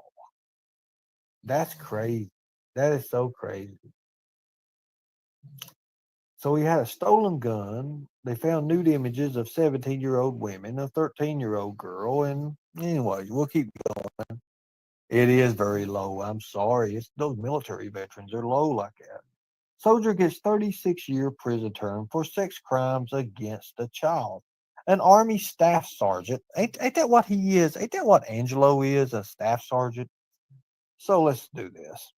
that's crazy. That is so crazy. So he had a stolen gun. They found nude images of 17-year-old women, a 13-year-old girl, and anyways, we'll keep going. It is very low. I'm sorry. It's those military veterans are low like that. Soldier gets 36-year prison term for sex crimes against a child. An Army staff sergeant. Ain't that what he is? Ain't that what Angelo is? A staff sergeant? So let's do this.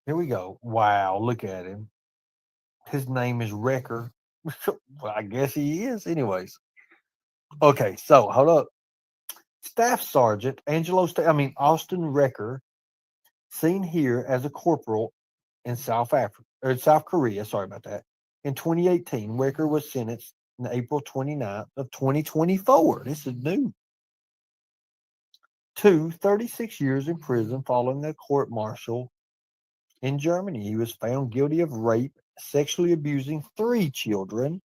Here we go. Wow, look at him. His name is Wrecker. Well, I guess he is. Anyways. Okay, so hold up. Staff Sergeant Austin Wrecker, seen here as a corporal in South Korea. Sorry about that. In 2018, Wrecker was sentenced on April 29th of 2024. This is new. To 36 years in prison following a court martial in Germany. He was found guilty of rape, sexually abusing 3 children,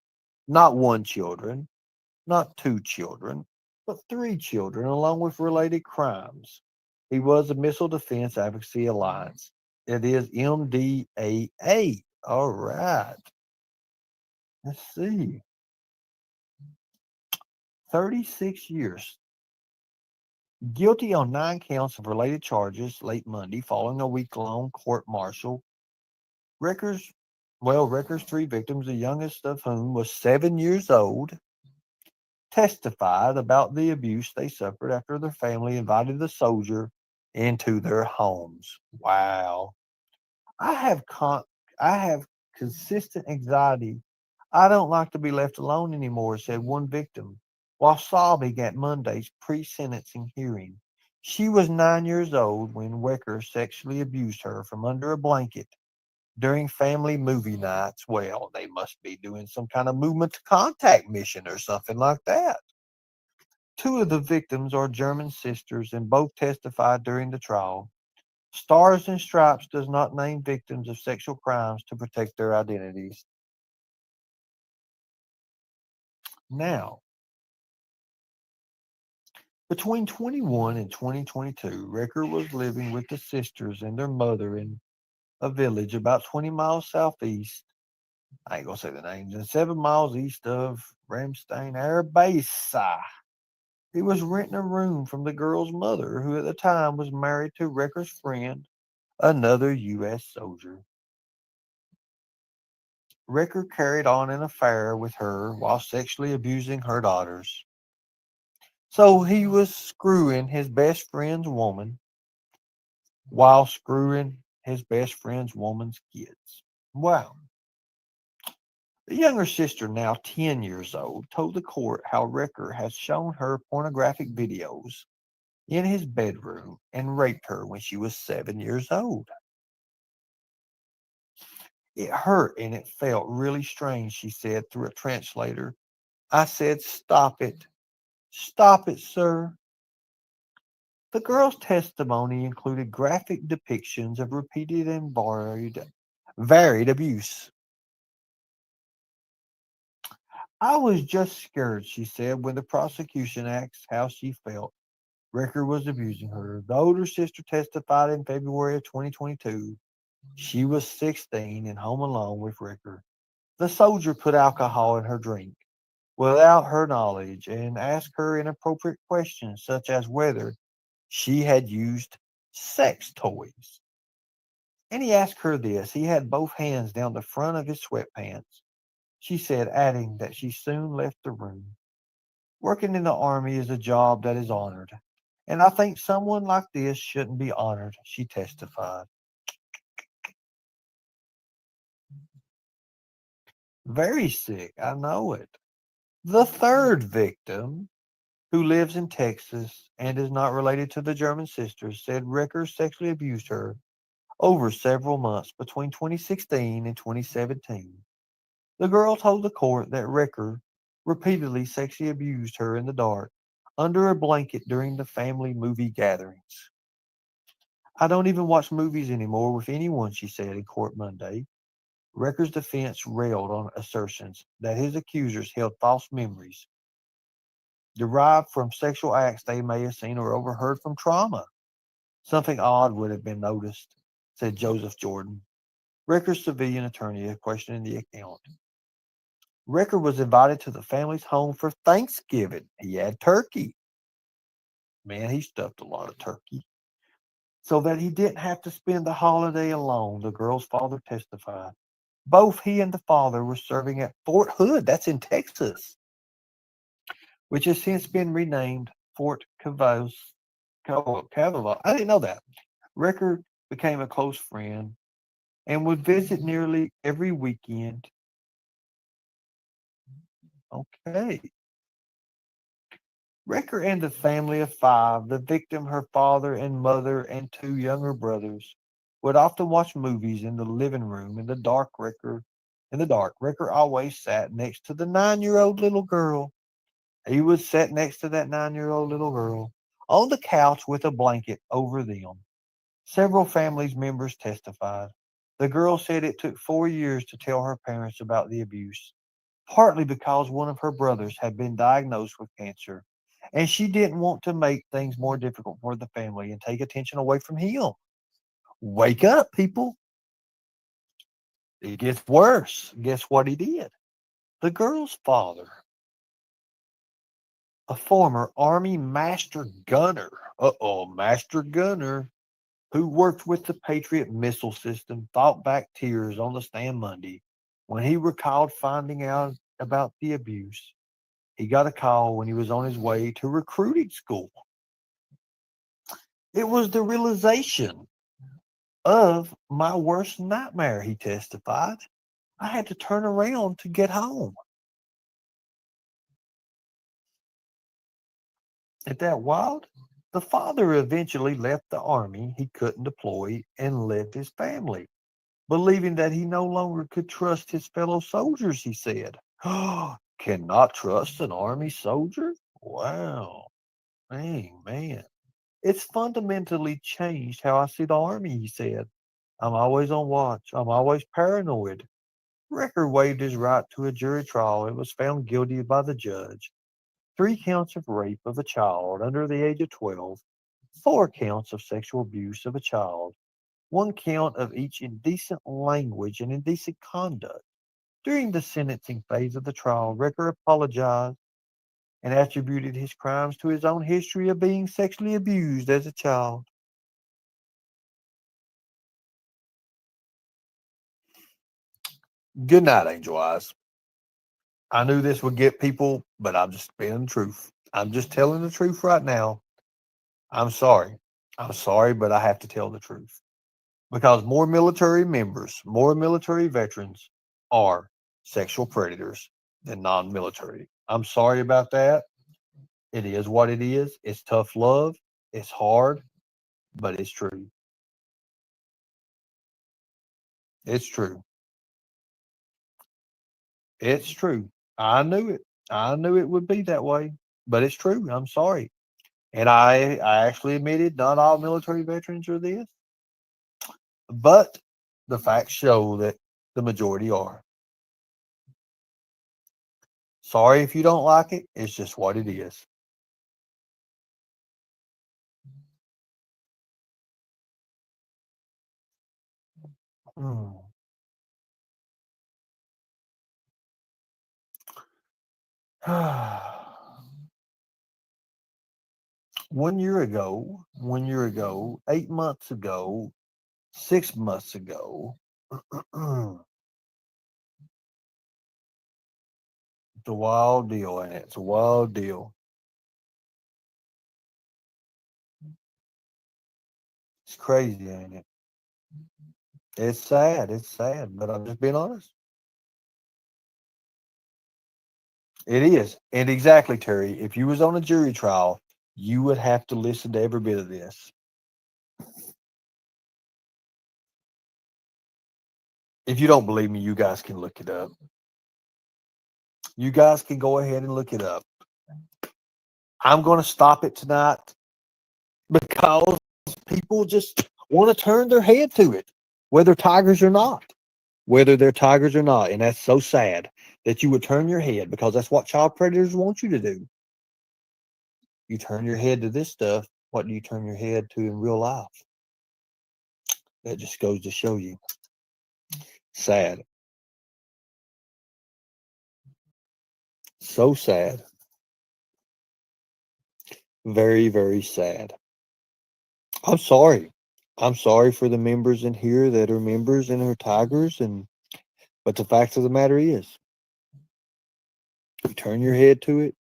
not 1 children, not 2 children, but 3 children, along with related crimes. He was a Missile Defense Advocacy Alliance. It is MDAA. All right. Let's see. 36 years. Guilty on 9 counts of related charges late Monday following a week-long court martial. Wrecker's 3 victims, the youngest of whom was 7 years old, testified about the abuse they suffered after their family invited the soldier into their homes. Wow. I have consistent anxiety. I don't like to be left alone anymore, said one victim, while sobbing at Monday's pre-sentencing hearing. She was 9 years old when Wecker sexually abused her from under a blanket during family movie nights. Well, they must be doing some kind of movement to contact mission or something like that. 2 of the victims are German sisters and both testified during the trial. Stars and Stripes does not name victims of sexual crimes to protect their identities. Now, between 21 and 2022, Wrecker was living with the sisters and their mother in a village about 20 miles southeast. I ain't gonna say the names. And 7 miles east of Ramstein Air Base. He was renting a room from the girl's mother, who at the time was married to Wrecker's friend, another U.S. soldier. Wrecker carried on an affair with her while sexually abusing her daughters. So he was screwing his best friend's woman while screwing his best friend's woman's kids. Wow. The younger sister, now 10 years old, told the court how Wrecker has shown her pornographic videos in his bedroom and raped her when she was 7 years old. It hurt and it felt really strange, she said through a translator. I said, "Stop it. Stop it, sir. The girl's testimony included graphic depictions of repeated and varied abuse. I was just scared, she said, when the prosecution asked how she felt. Ricker was abusing her. The older sister testified in February of 2022. She was 16 and home alone with Ricker. The soldier put alcohol in her drink without her knowledge and asked her inappropriate questions, such as whether she had used sex toys. And he asked her this. He had both hands down the front of his sweatpants. She said, adding that she soon left the room. Working in the Army is a job that is honored. And I think someone like this shouldn't be honored, she testified. Very sick, I know it. The third victim, who lives in Texas and is not related to the German sisters, said Ricker sexually abused her over several months between 2016 and 2017. The girl told the court that Ricker repeatedly sexually abused her in the dark under a blanket during the family movie gatherings. I don't even watch movies anymore with anyone, she said in court Monday. Ricker's defense railed on assertions that his accusers held false memories derived from sexual acts they may have seen or overheard from trauma. Something odd would have been noticed, said Joseph Jordan, Ricker's civilian attorney, questioning the account. Ricker was invited to the family's home for Thanksgiving. He had turkey. Man, he stuffed a lot of turkey. So that he didn't have to spend the holiday alone, the girl's father testified. Both he and the father were serving at Fort Hood, that's in Texas, which has since been renamed Fort Cavalo. I didn't know that. Ricker became a close friend and would visit nearly every weekend. Okay. Ricker and the family of five, the victim, her father and mother, and two younger brothers, would often watch movies in the living room in the dark. Ricker always sat next to the 9-year-old little girl. He would sit next to that 9-year-old little girl on the couch with a blanket over them. Several family members testified. The girl said it took 4 years to tell her parents about the abuse, partly because one of her brothers had been diagnosed with cancer, and she didn't want to make things more difficult for the family and take attention away from him. Wake up, people. It gets worse. Guess what he did? The girl's father, a former Army master gunner, master gunner, who worked with the Patriot missile system, fought back tears on the stand Monday when he recalled finding out about the abuse. He got a call when he was on his way to recruiting school. It was the realization of my worst nightmare, he testified. I had to turn around to get home. Isn't that wild? The father eventually left the army he couldn't deploy and left his family, believing that he no longer could trust his fellow soldiers, he said. Cannot trust an army soldier? Wow. Dang, man. It's fundamentally changed how I see the army, he said. I'm always on watch. I'm always paranoid. Ricker waived his right to a jury trial and was found guilty by the judge. 3 counts of rape of a child under the age of 12, 4 counts of sexual abuse of a child, 1 count of each indecent language and indecent conduct. During the sentencing phase of the trial, Ricker apologized and attributed his crimes to his own history of being sexually abused as a child. Good night, Angel Eyes. I knew this would get people, but I'm just speaking the truth. I'm just telling the truth right now. I'm sorry. I'm sorry, but I have to tell the truth because more military members, more military veterans are sexual predators than non military. I'm sorry about that. It is what it is. It's tough love. It's hard, but it's true. It's true. It's true. I knew it. I knew it would be that way, but it's true. I'm sorry. And I actually admitted not all military veterans are this, but the facts show that the majority are. Sorry if you don't like it. It's just what it is. Hmm. One year ago, 8 months ago, 6 months ago, it's a wild deal, and it's a wild deal. It's crazy, ain't it? It's sad. It's sad, but I'm just being honest. It is. And exactly, Terry, if you was on a jury trial, you would have to listen to every bit of this. If you don't believe me, you guys can look it up. You guys can go ahead and look it up. I'm going to stop it tonight because people just want to turn their head to it, whether tigers or not. Whether they're tigers or not. And that's so sad that you would turn your head, because that's what child predators want you to do. You turn your head to this stuff. What do you turn your head to in real life? That just goes to show you. Sad. So sad. Very, very sad. I'm sorry. I'm sorry for the members in here that are members and are tigers, but the fact of the matter is, you turn your head to it.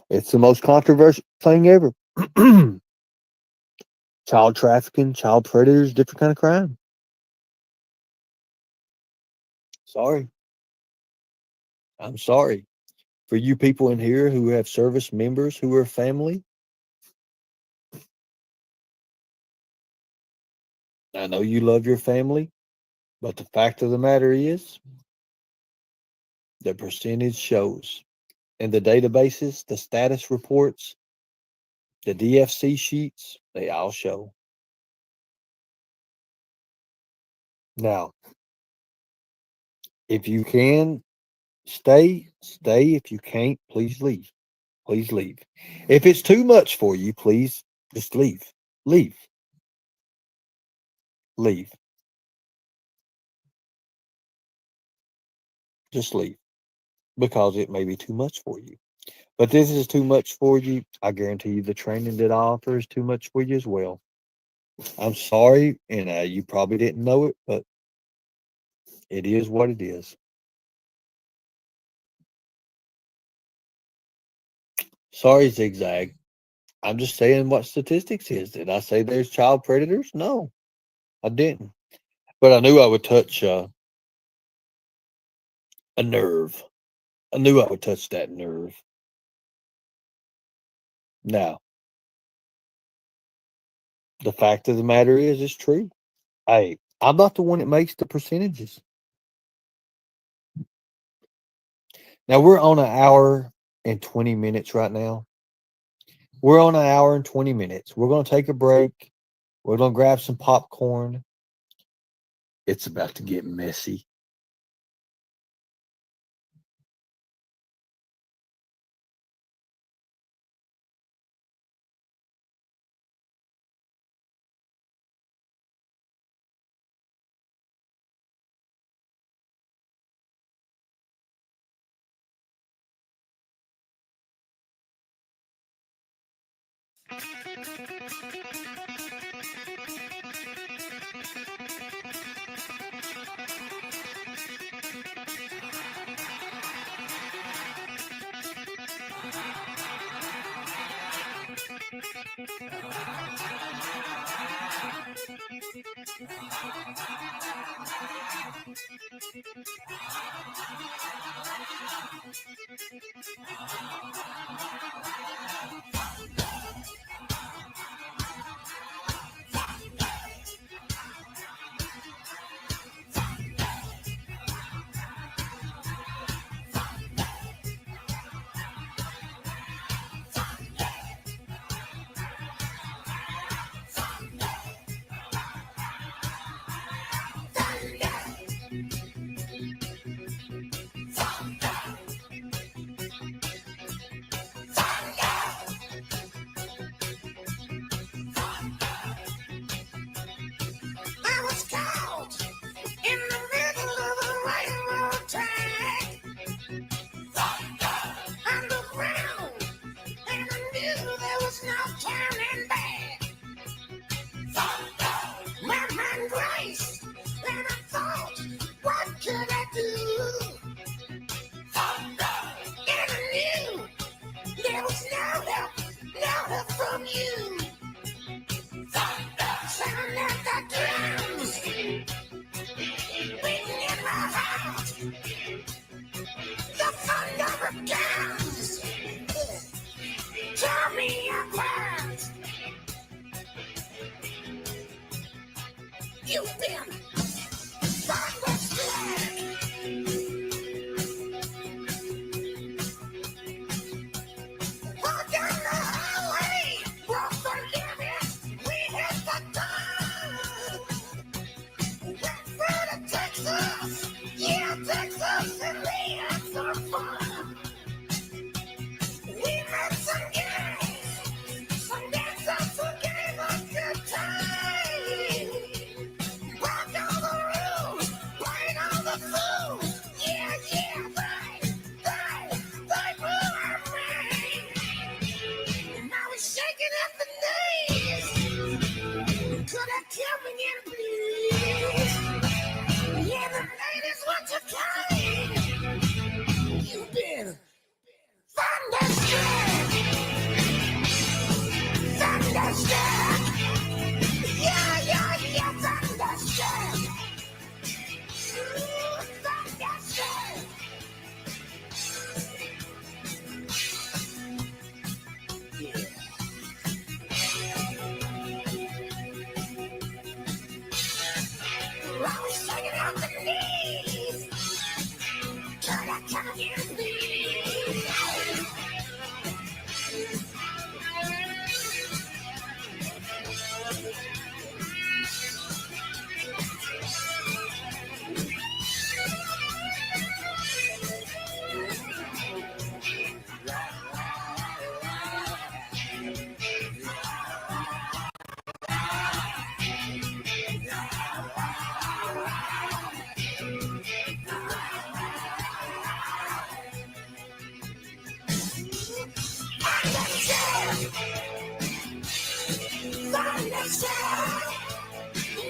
It's the most controversial thing ever. Child trafficking, child predators, different kind of crime. Sorry. I'm sorry. For you people in here who have service members who are family, I know you love your family, but the fact of the matter is, the percentage shows. And the databases, the status reports, the DFC sheets, they all show. Now, if you can stay, stay. If you can't, please leave. Please leave. If it's too much for you, please just leave. Leave. Leave. Just leave. Because it may be too much for you. But this is too much for you. I guarantee you the training that I offer is too much for you as well. I'm sorry, and you probably didn't know it, but it is what it is. Sorry, Zigzag. I'm just saying what statistics is. Did I say there's child predators? No, I didn't. But I knew I would touch a nerve. I knew I would touch that nerve. Now, the fact of the matter is, it's true. Hey, I'm not the one that makes the percentages. Now, we're on an hour and 20 minutes right now. We're on an hour and 20 minutes. We're going to take a break. We're going to grab some popcorn. It's about to get messy. You've been thunderstruck. Walk down the highway, broke the limit, we hit the dawn. Went through to Texas, yeah, Texas, and we had some fun. We met some guys, some dancers who gave us good time. Rock on the road, playing on the food, yeah, they blew our mind. And now we're shaking at the knees. Could have killed me in please. Yeah, the ladies want your kind. You've been thunderstruck. Thunderstruck. Yeah, thunderstruck. Thunderstruck. Yeah. I was shaking out the knees. Could have come in please. Thunderstruck.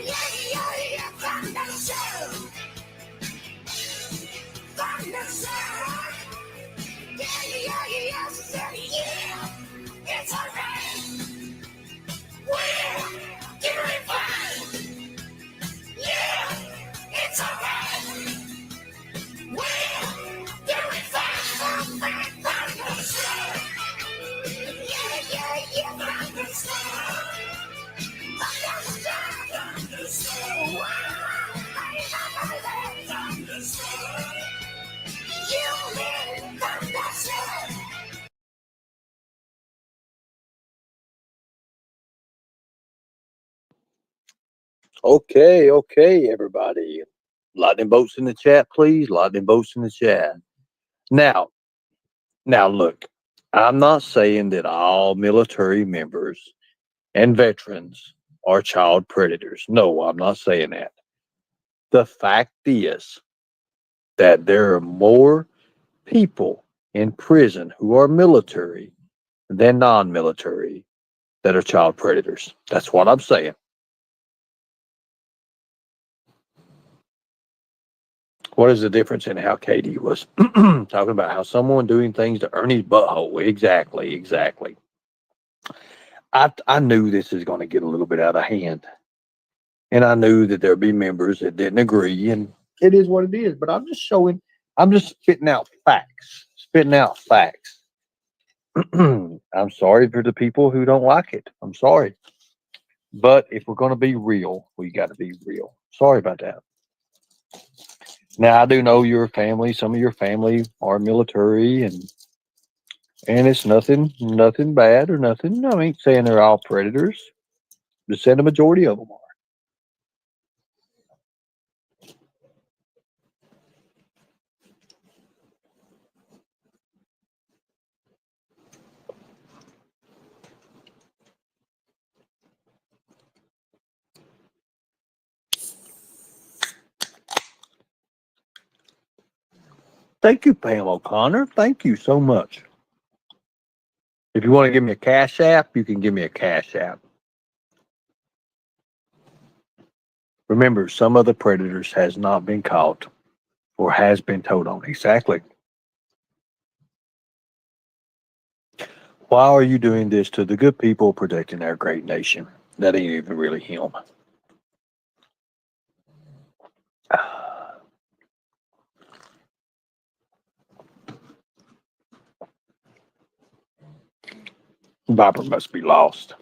Yeah, thunderstruck. Thunderstruck. Yeah, yeah. It's alright. We're doing fine. Yeah, it's alright. We're doing fine. Thunderstruck. Yeah, thunderstruck. Okay, everybody. Lightning bolts in the chat, please. Lightning bolts in the chat. Now, look, I'm not saying that all military members and veterans are child predators. No, I'm not saying that. The fact is that there are more people in prison who are military than non-military that are child predators. That's what I'm saying. What is the difference in how Katie was talking about how someone doing things to Ernie's butthole? Exactly. I knew this is going to get a little bit out of hand. And I knew that there'd be members that didn't agree. And it is what it is. But I'm just spitting out facts. I'm sorry for the people who don't like it. I'm sorry. But if we're going to be real, we got to be real. Sorry about that. Now, I do know your family, some of your family are military, and it's nothing bad or nothing. I ain't saying they're all predators. Just saying the majority of them are. Thank you, Pam O'Connor. Thank you so much. If you want to give me a cash app, you can give me a cash app. Remember, some of the predators has not been caught or has been told on. Exactly. Why are you doing this to the good people protecting our great nation? That ain't even really him. Viper must be lost.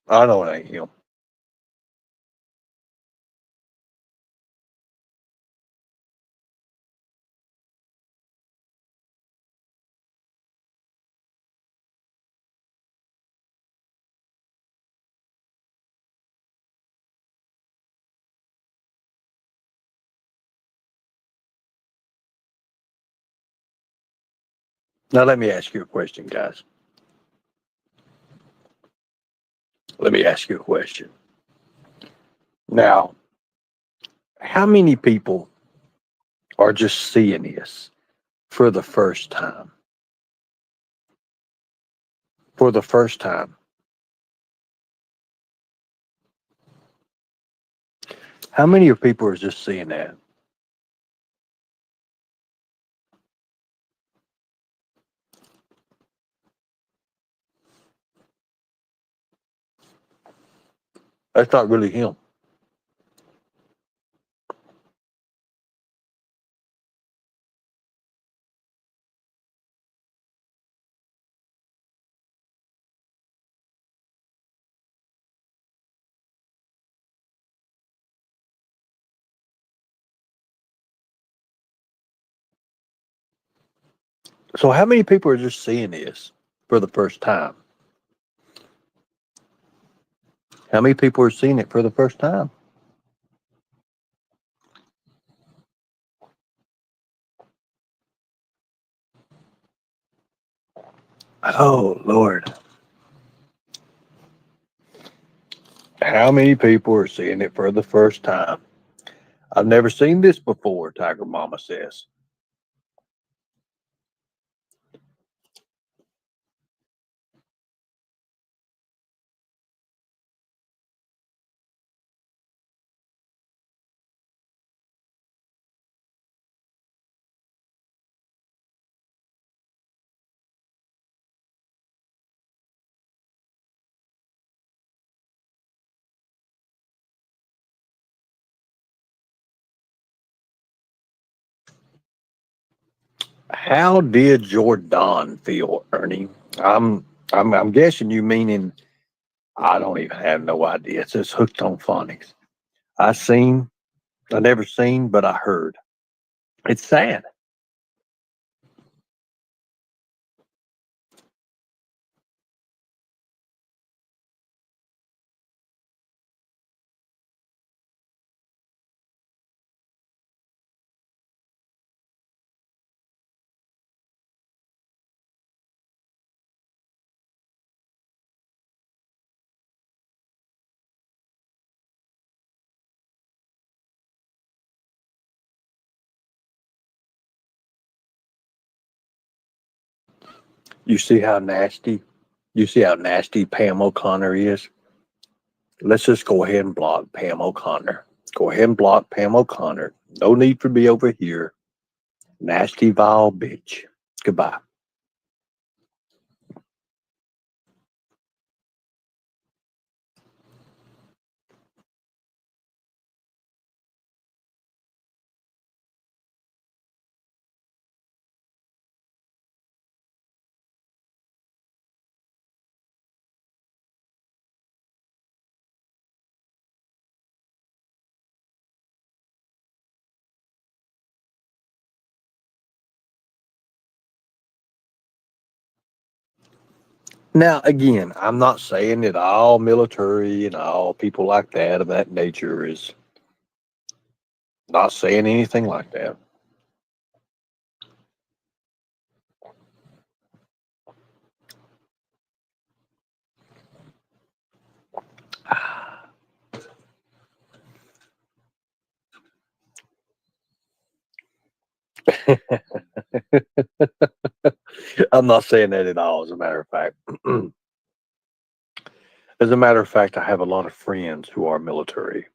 I know it ain't him. Now, let me ask you a question, guys. Let me ask you a question. Now, how many people are just seeing this for the first time? For the first time. How many of people are just seeing that? That's not really him. So how many people are just seeing this for the first time? How many people are seeing it for the first time? Oh, Lord. How many people are seeing it for the first time? I've never seen this before, Tiger Mama says. How did Jordan feel, Ernie? I'm I'm guessing you meaning I don't even have no idea. It's just hooked on phonics. I never seen, but I heard. It's sad. You see how nasty? You see how nasty Pam O'Connor is? Let's just go ahead and block Pam O'Connor. Go ahead and block Pam O'Connor. No need for me over here. Nasty, vile bitch. Goodbye. Now, again, I'm not saying that all military and all people like that of that nature is not saying anything like that. I'm not saying that at all, as a matter of fact. As a matter of fact, I have a lot of friends who are military,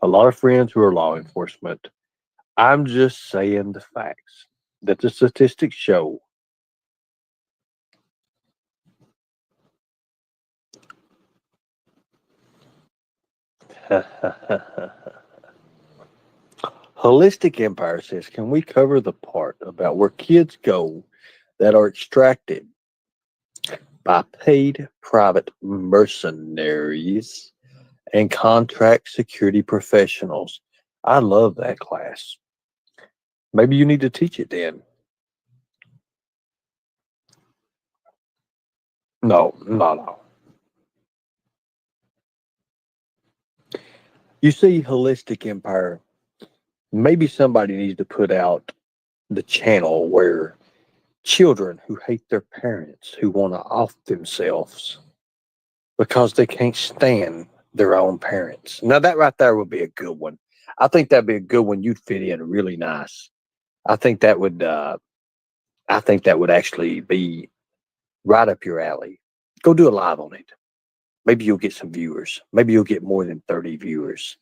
a lot of friends who are law enforcement. I'm just saying the facts that the statistics show. Holistic Empire says, can we cover the part about where kids go that are extracted by paid private mercenaries and contract security professionals. I love that class. Maybe you need to teach it then. No, no, no. You see, Holistic Empire, maybe somebody needs to put out the channel where children who hate their parents, who want to off themselves because they can't stand their own parents. Now, that right there would be a good one. I think that'd be a good one. You'd fit in really nice. I think that would. I think that would actually be right up your alley. Go do a live on it. Maybe you'll get some viewers. Maybe you'll get more than 30 viewers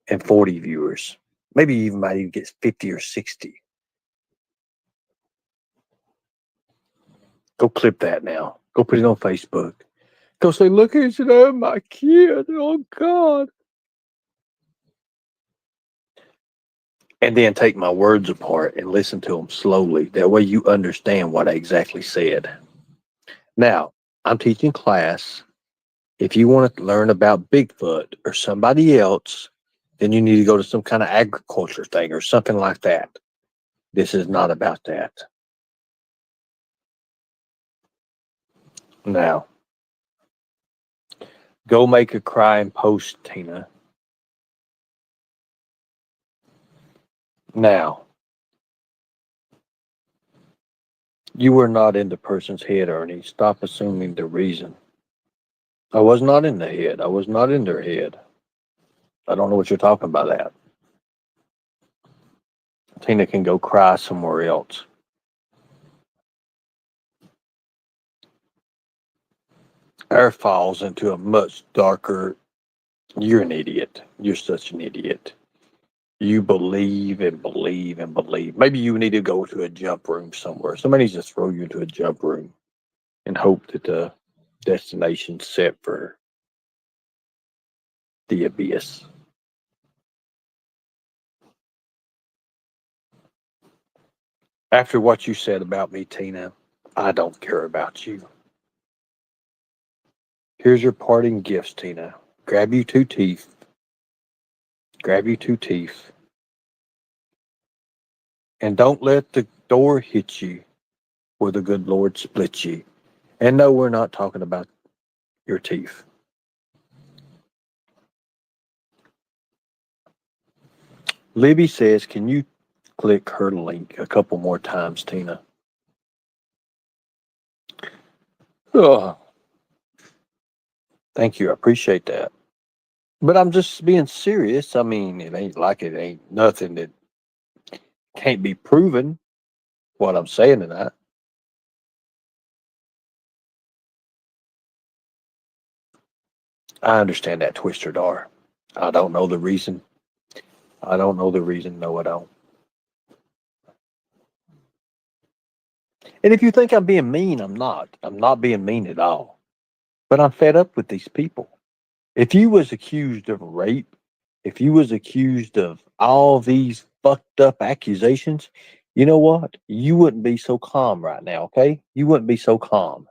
and 40 viewers. Maybe you might even get 50 or 60. Go clip that now. Go put it on Facebook. Go say, look at it, my kid. Oh, God. And then take my words apart and listen to them slowly. That way you understand what I exactly said. Now, I'm teaching class. If you want to learn about Bigfoot or somebody else, then you need to go to some kind of agriculture thing or something like that. This is not about that. Now, go make a crying post, Tina. Now, you were not in the person's head, Ernie. Stop assuming the reason. I was not in the head. I was not in their head. I don't know what you're talking about that. Tina can go cry somewhere else. Earth falls into a much darker. You're an idiot. You're such an idiot. You believe and believe and believe. Maybe you need to go to a jump room somewhere. Somebody needs to throw you into a jump room and hope that the destination's set for the abyss. After what you said about me, Tina, I don't care about you. Here's your parting gifts, Tina. Grab you two teeth. Grab you two teeth. And don't let the door hit you or the good Lord split you. And no, we're not talking about your teeth. Libby says, can you click her link a couple more times, Tina? Oh, thank you. I appreciate that. But I'm just being serious. I mean, it ain't like it ain't nothing that can't be proven, what I'm saying tonight. I understand that, Twister Dar. I don't know the reason. I don't know the reason. No, I don't. And if you think I'm being mean, I'm not. I'm not being mean at all. But I'm fed up with these people. If you was accused of rape, if you was accused of all these fucked up accusations, you know what? You wouldn't be so calm right now, okay? You wouldn't be so calm.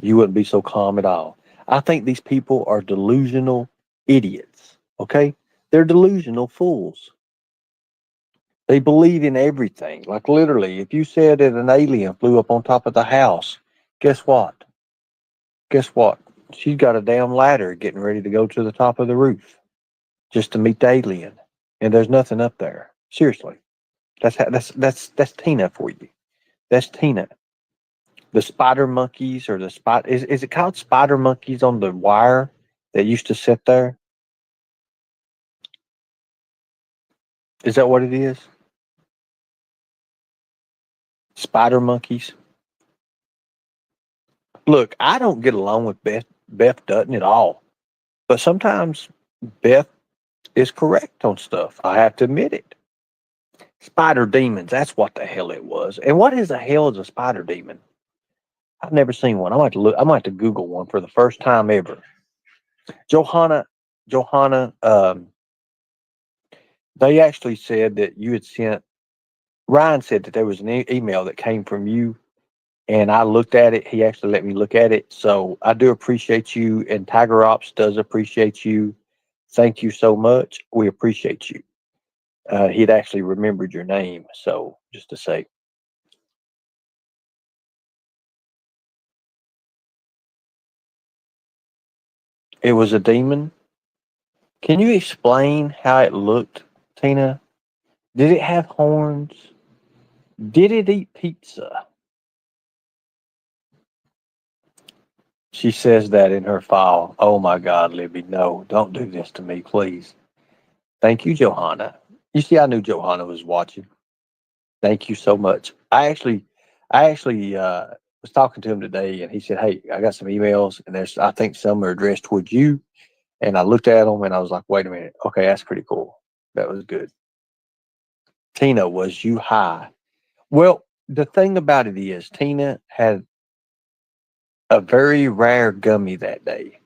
You wouldn't be so calm at all. I think these people are delusional idiots, okay? They're delusional fools. They believe in everything. Like literally, if you said that an alien flew up on top of the house, guess what? Guess what? She's got a damn ladder getting ready to go to the top of the roof just to meet the alien. And there's nothing up there. Seriously. That's Tina for you. That's Tina. The spider monkeys or the spot is it called spider monkeys on the wire that used to sit there? Is that what it is? Spider monkeys. Look, I don't get along with Beth Dutton at all. But sometimes Beth is correct on stuff. I have to admit it. Spider demons, that's what the hell it was. And what is the hell is a spider demon? I've never seen one. I might have to look. I might have to Google one for the first time ever. Johanna, they actually said that you had sent. Ryan said that there was an email that came from you and I looked at it. He actually let me look at it. So I do appreciate you, and Tiger Ops does appreciate you. Thank you so much. We appreciate you. He'd actually remembered your name. So just to say, it was a demon. Can you explain how it looked, Tina? Did it have horns? Did it eat pizza? She says that in her file. Oh my God, Libby, no, don't do this to me, please. Thank you, Johanna. You see, I knew Johanna was watching. Thank you so much. I actually was talking to him today, and he said, "Hey, I got some emails, and I think some are addressed towards you." And I looked at them, and I was like, "Wait a minute, okay, that's pretty cool. That was good." Tina, was you high? Well, the thing about it is, Tina had a very rare gummy that day,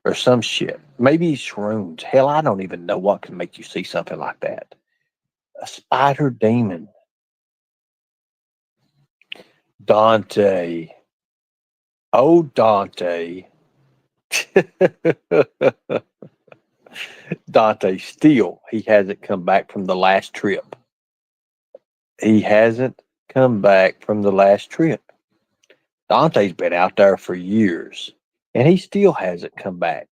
or some shit. Maybe shrooms. Hell, I don't even know what can make you see something like that. A spider demon. Dante. Oh, Dante. Dante still, he hasn't come back from the last trip. He hasn't come back from the last trip. Dante's been out there for years, and he still hasn't come back.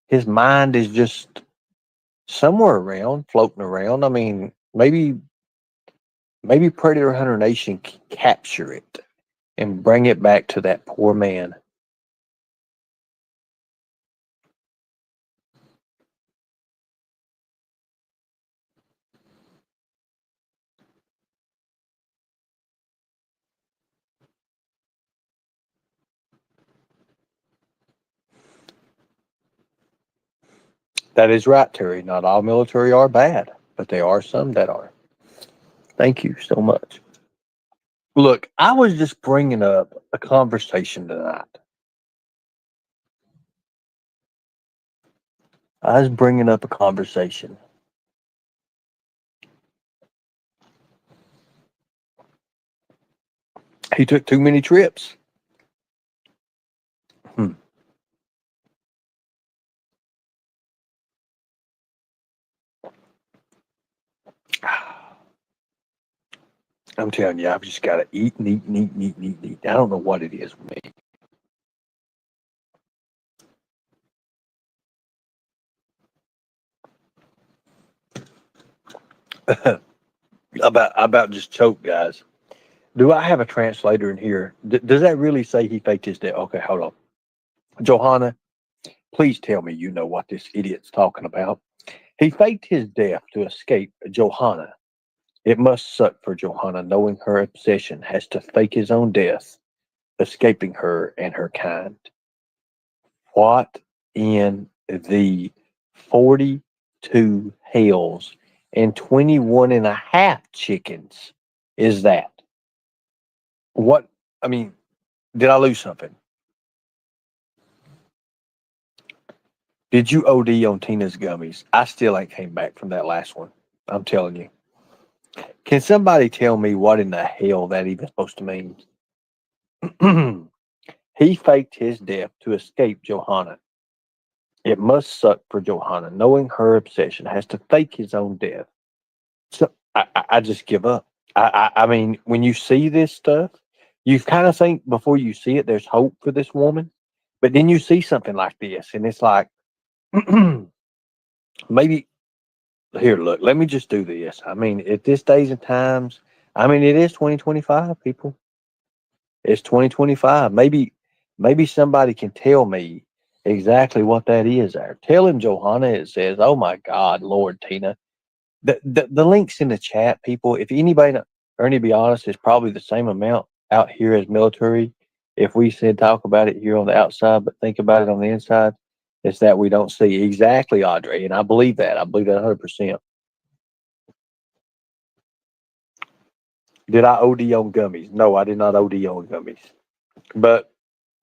His mind is just somewhere around, floating around. I mean, maybe Predator Hunter Nation can capture it and bring it back to that poor man. That is right, Terry. Not all military are bad, but there are some that are. Thank you so much. Look, I was just bringing up a conversation tonight. I was bringing up a conversation. He took too many trips. Hmm. I'm telling you, I've just got to eat and eat and eat and eat and eat and eat. I don't know what it is with me. about just choke, guys. Do I have a translator in here? Does that really say he faked his death? Okay, hold on. Johanna, please tell me you know what this idiot's talking about. He faked his death to escape Johanna. It must suck for Johanna knowing her obsession has to fake his own death, escaping her and her kind. What in the 42 hells and 21 and a half chickens is that? What? I mean, did I lose something? Did you OD on Tina's gummies? I still ain't came back from that last one. I'm telling you. Can somebody tell me what in the hell that even supposed to mean? He faked his death to escape Johanna. It must suck for Johanna, knowing her obsession has to fake his own death. So I just give up. I mean, when you see this stuff, you kind of think before you see it, there's hope for this woman. But then you see something like this, and it's like, maybe here, look, let me just do this. I mean, at this days and times, I mean, it is 2025, people. It's 2025. Maybe somebody can tell me exactly what that is there. Tell him, Johanna, it says, oh my God, Lord Tina. The links in the chat, people, if anybody, Ernie, be honest, it's probably the same amount out here as military. If we said talk about it here on the outside, but think about it on the inside, it's that we don't see exactly, Audrey. And I believe that. I believe that 100%. Did I OD on gummies? No, I did not OD on gummies. But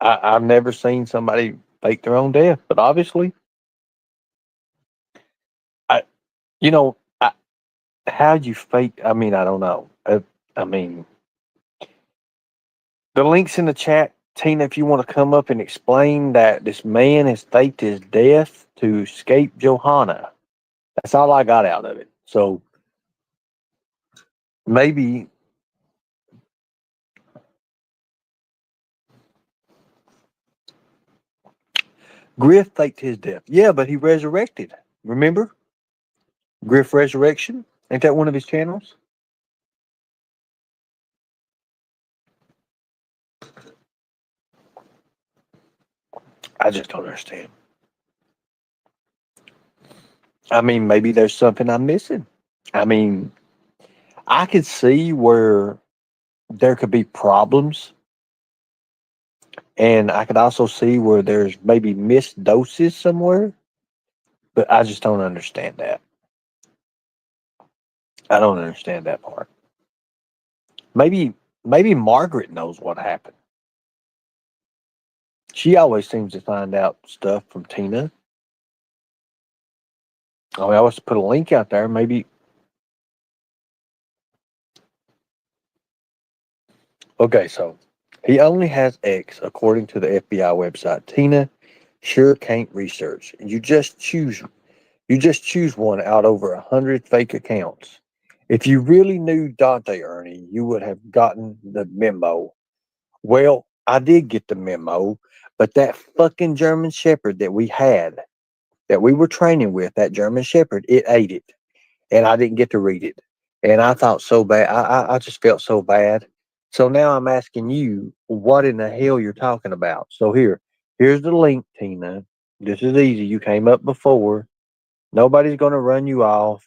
I've never seen somebody fake their own death. But obviously, I, you know, how you fake? I mean, I don't know. I mean, The link's in the chat. Tina, if you want to come up and explain that this man has faked his death to escape Johanna. That's all I got out of it. So maybe Griff faked his death. Yeah, but he resurrected. Remember? Griff Resurrection? Ain't that one of his channels? I just don't understand. I mean, maybe there's something I'm missing. I mean, I could see where there could be problems, and I could also see where there's maybe missed doses somewhere, but I just don't understand that. I don't understand that part. Maybe Margaret knows what happened. She always seems to find out stuff from Tina. I mean, I was to put a link out there. Maybe. Okay, so he only has X according to the FBI website. Tina sure can't research. You just choose one out over 100 fake accounts. If you really knew Dante, Ernie, you would have gotten the memo. Well, I did get the memo, but that fucking German Shepherd that we had, that we were training with, that German Shepherd, it ate it. And I didn't get to read it. And I thought so bad. I just felt so bad. So now I'm asking you, what in the hell you're talking about? So here's the link, Tina. This is easy. You came up before. Nobody's going to run you off.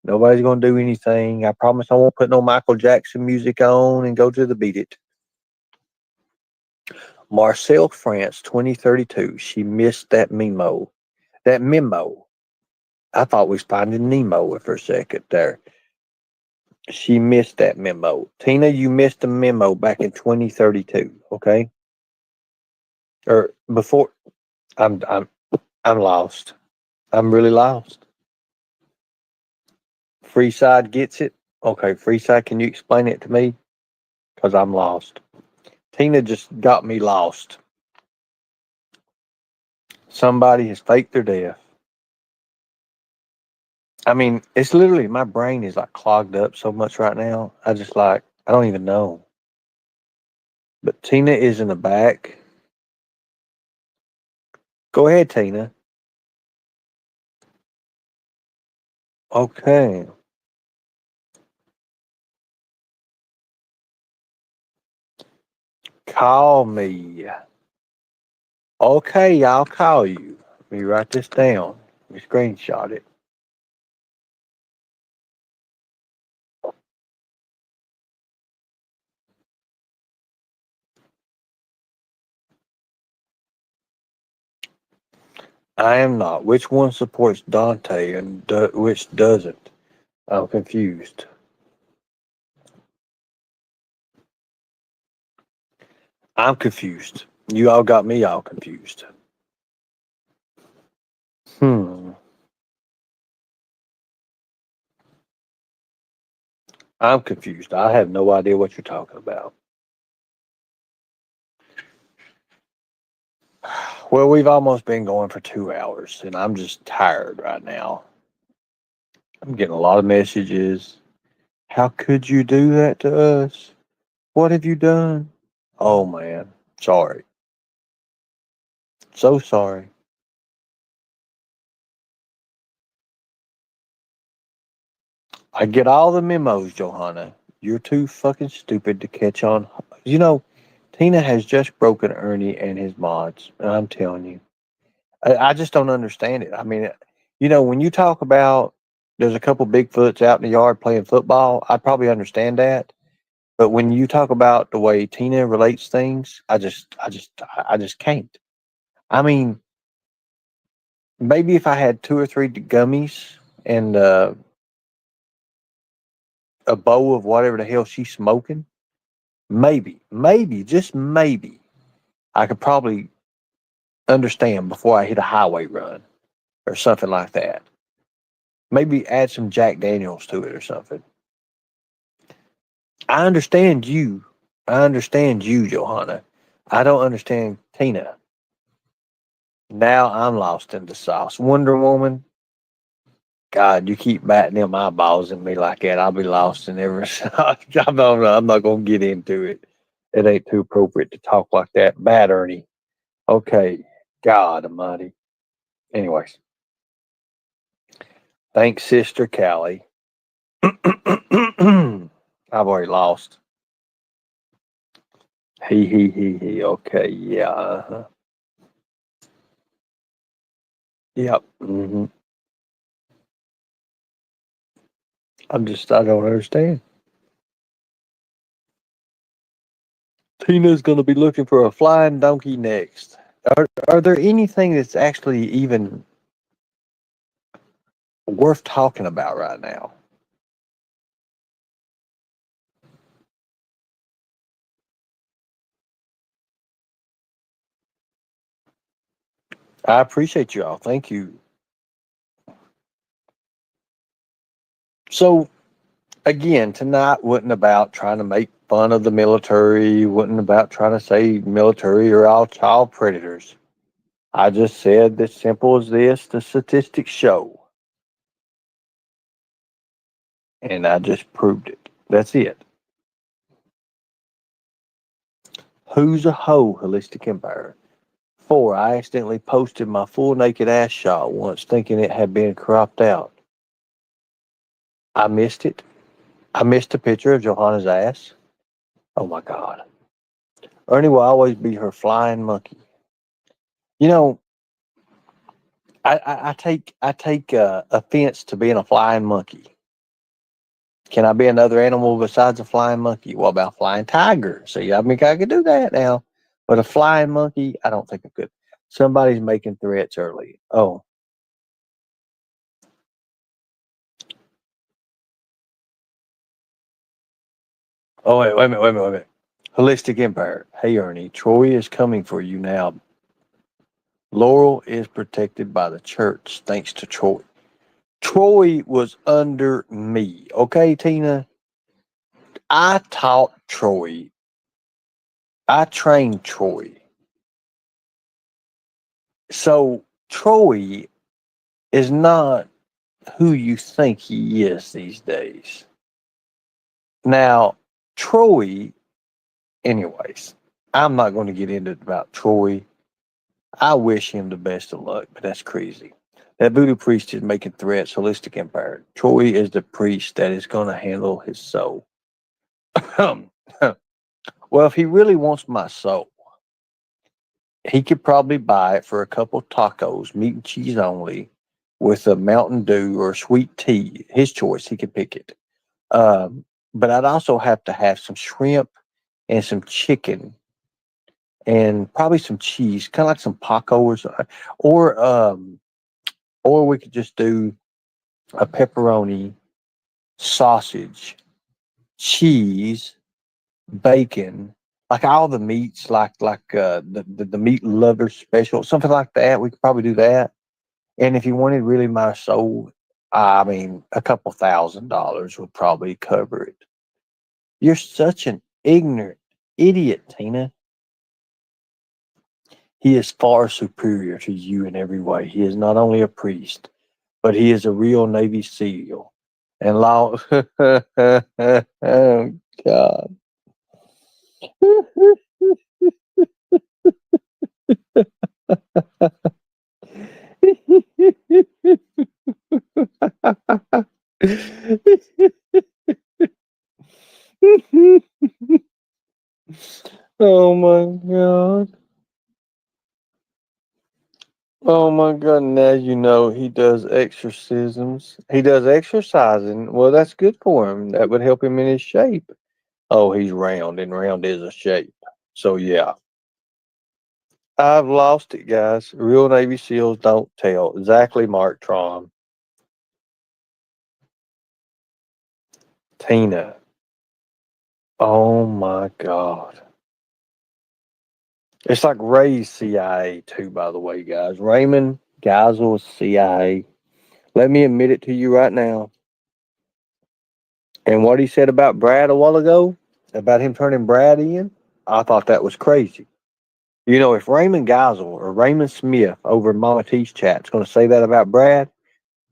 Nobody's going to do anything. I promise I won't put no Michael Jackson music on and go to the beat it. Marcel France, 2032. She missed that memo. That memo. I thought we was finding Nemo for a second there. She missed that memo. Tina, you missed a memo back in 2032, okay? Or before. I'm lost. I'm really lost. Freeside gets it? Okay, Freeside, can you explain it to me? Because I'm lost. Tina just got me lost. Somebody has faked their death. I mean, it's literally, my brain is like clogged up so much right now. I don't even know. But Tina is in the back. Go ahead, Tina. Okay. Call me. Okay, I'll call you. Let me write this down. Let me screenshot it. I am not. Which one supports Dante and which doesn't? I'm confused. I'm confused. You all got me all confused. I'm confused. I have no idea what you're talking about. Well, we've almost been going for 2 hours, and I'm just tired right now. I'm getting a lot of messages. How could you do that to us? What have you done? Oh, man. Sorry. So sorry. I get all the memos, Johanna. You're too fucking stupid to catch on. You know, Tina has just broken Ernie and his mods. And I'm telling you, I just don't understand it. I mean, when you talk about there's a couple Bigfoots out in the yard playing football, I probably understand that. But when you talk about the way Tina relates things, I just can't. I mean, maybe if I had 2 or 3 gummies and a bowl of whatever the hell she's smoking, maybe, just maybe, I could probably understand before I hit a highway run or something like that. Maybe add some Jack Daniels to it or something. I understand you I understand you, Johanna. I don't understand Tina. Now I'm lost in the sauce. Wonder Woman, God, you keep batting them eyeballs at me like that. I'll be lost in every sauce. I'm not going to get into it. It ain't too appropriate to talk like that. Bad, Ernie. Okay. God almighty. Anyways, thanks, Sister Callie. I've already lost. He. Okay, yeah. Yep. I don't understand. Tina's going to be looking for a flying donkey next. Are there anything that's actually even worth talking about right now? I appreciate you all. Thank you. So, again, tonight wasn't about trying to make fun of the military, wasn't about trying to say military are all child predators. I just said as simple as this the statistics show. And I just proved it. That's it. Who's a hoe, Holistic Empire? 4. I accidentally posted my full naked ass shot once thinking it had been cropped out. I missed it. I missed a picture of Johanna's ass. Oh my God. Ernie will always be her flying monkey. You know, I take offense to being a flying monkey. Can I be another animal besides a flying monkey? What about flying tiger? See, I mean, I could do that now. But a flying monkey, I don't think I could. Somebody's making threats early. Oh, wait a minute. Holistic Empire. Hey, Ernie, Troy is coming for you now. Laurel is protected by the church thanks to Troy. Troy was under me. Okay, Tina? I taught Troy. I trained Troy. So Troy is not who you think he is these days. Now, Troy, anyways, I'm not going to get into it about Troy. I wish him the best of luck, but that's crazy. That voodoo priest is making threats, Holistic Empire. Troy is the priest that is going to handle his soul. Well, if he really wants my soul, he could probably buy it for a couple tacos, meat and cheese only, with a Mountain Dew or sweet tea. His choice. He could pick it. But I'd also have to have some shrimp and some chicken and probably some cheese, kind of like some Paco or something. Or we could just do a pepperoni, sausage, cheese, bacon, like all the meats, like the meat lover special, something like that. We could probably do that. And if you wanted really my soul, I mean, a couple $1,000 would probably cover it. You're such an ignorant idiot, Tina. He is far superior to you in every way. He is not only a priest, but he is a real Navy SEAL. And law, oh God. Oh my God. Oh my God. Now you know he does exorcisms. He does exercising. Well, that's good for him. That would help him in his shape. Oh, he's round, and round is a shape. So, yeah. I've lost it, guys. Real Navy SEALs don't tell. Exactly, Mark Tron. Tina. Oh my God. It's like Ray's CIA, too, by the way, guys. Raymond Geisel's CIA. Let me admit it to you right now. And what he said about Brad a while ago, about him turning Brad in, I thought that was crazy. You know, if Raymond Geisel or Raymond Smith over in Mama T's chat is going to say that about Brad,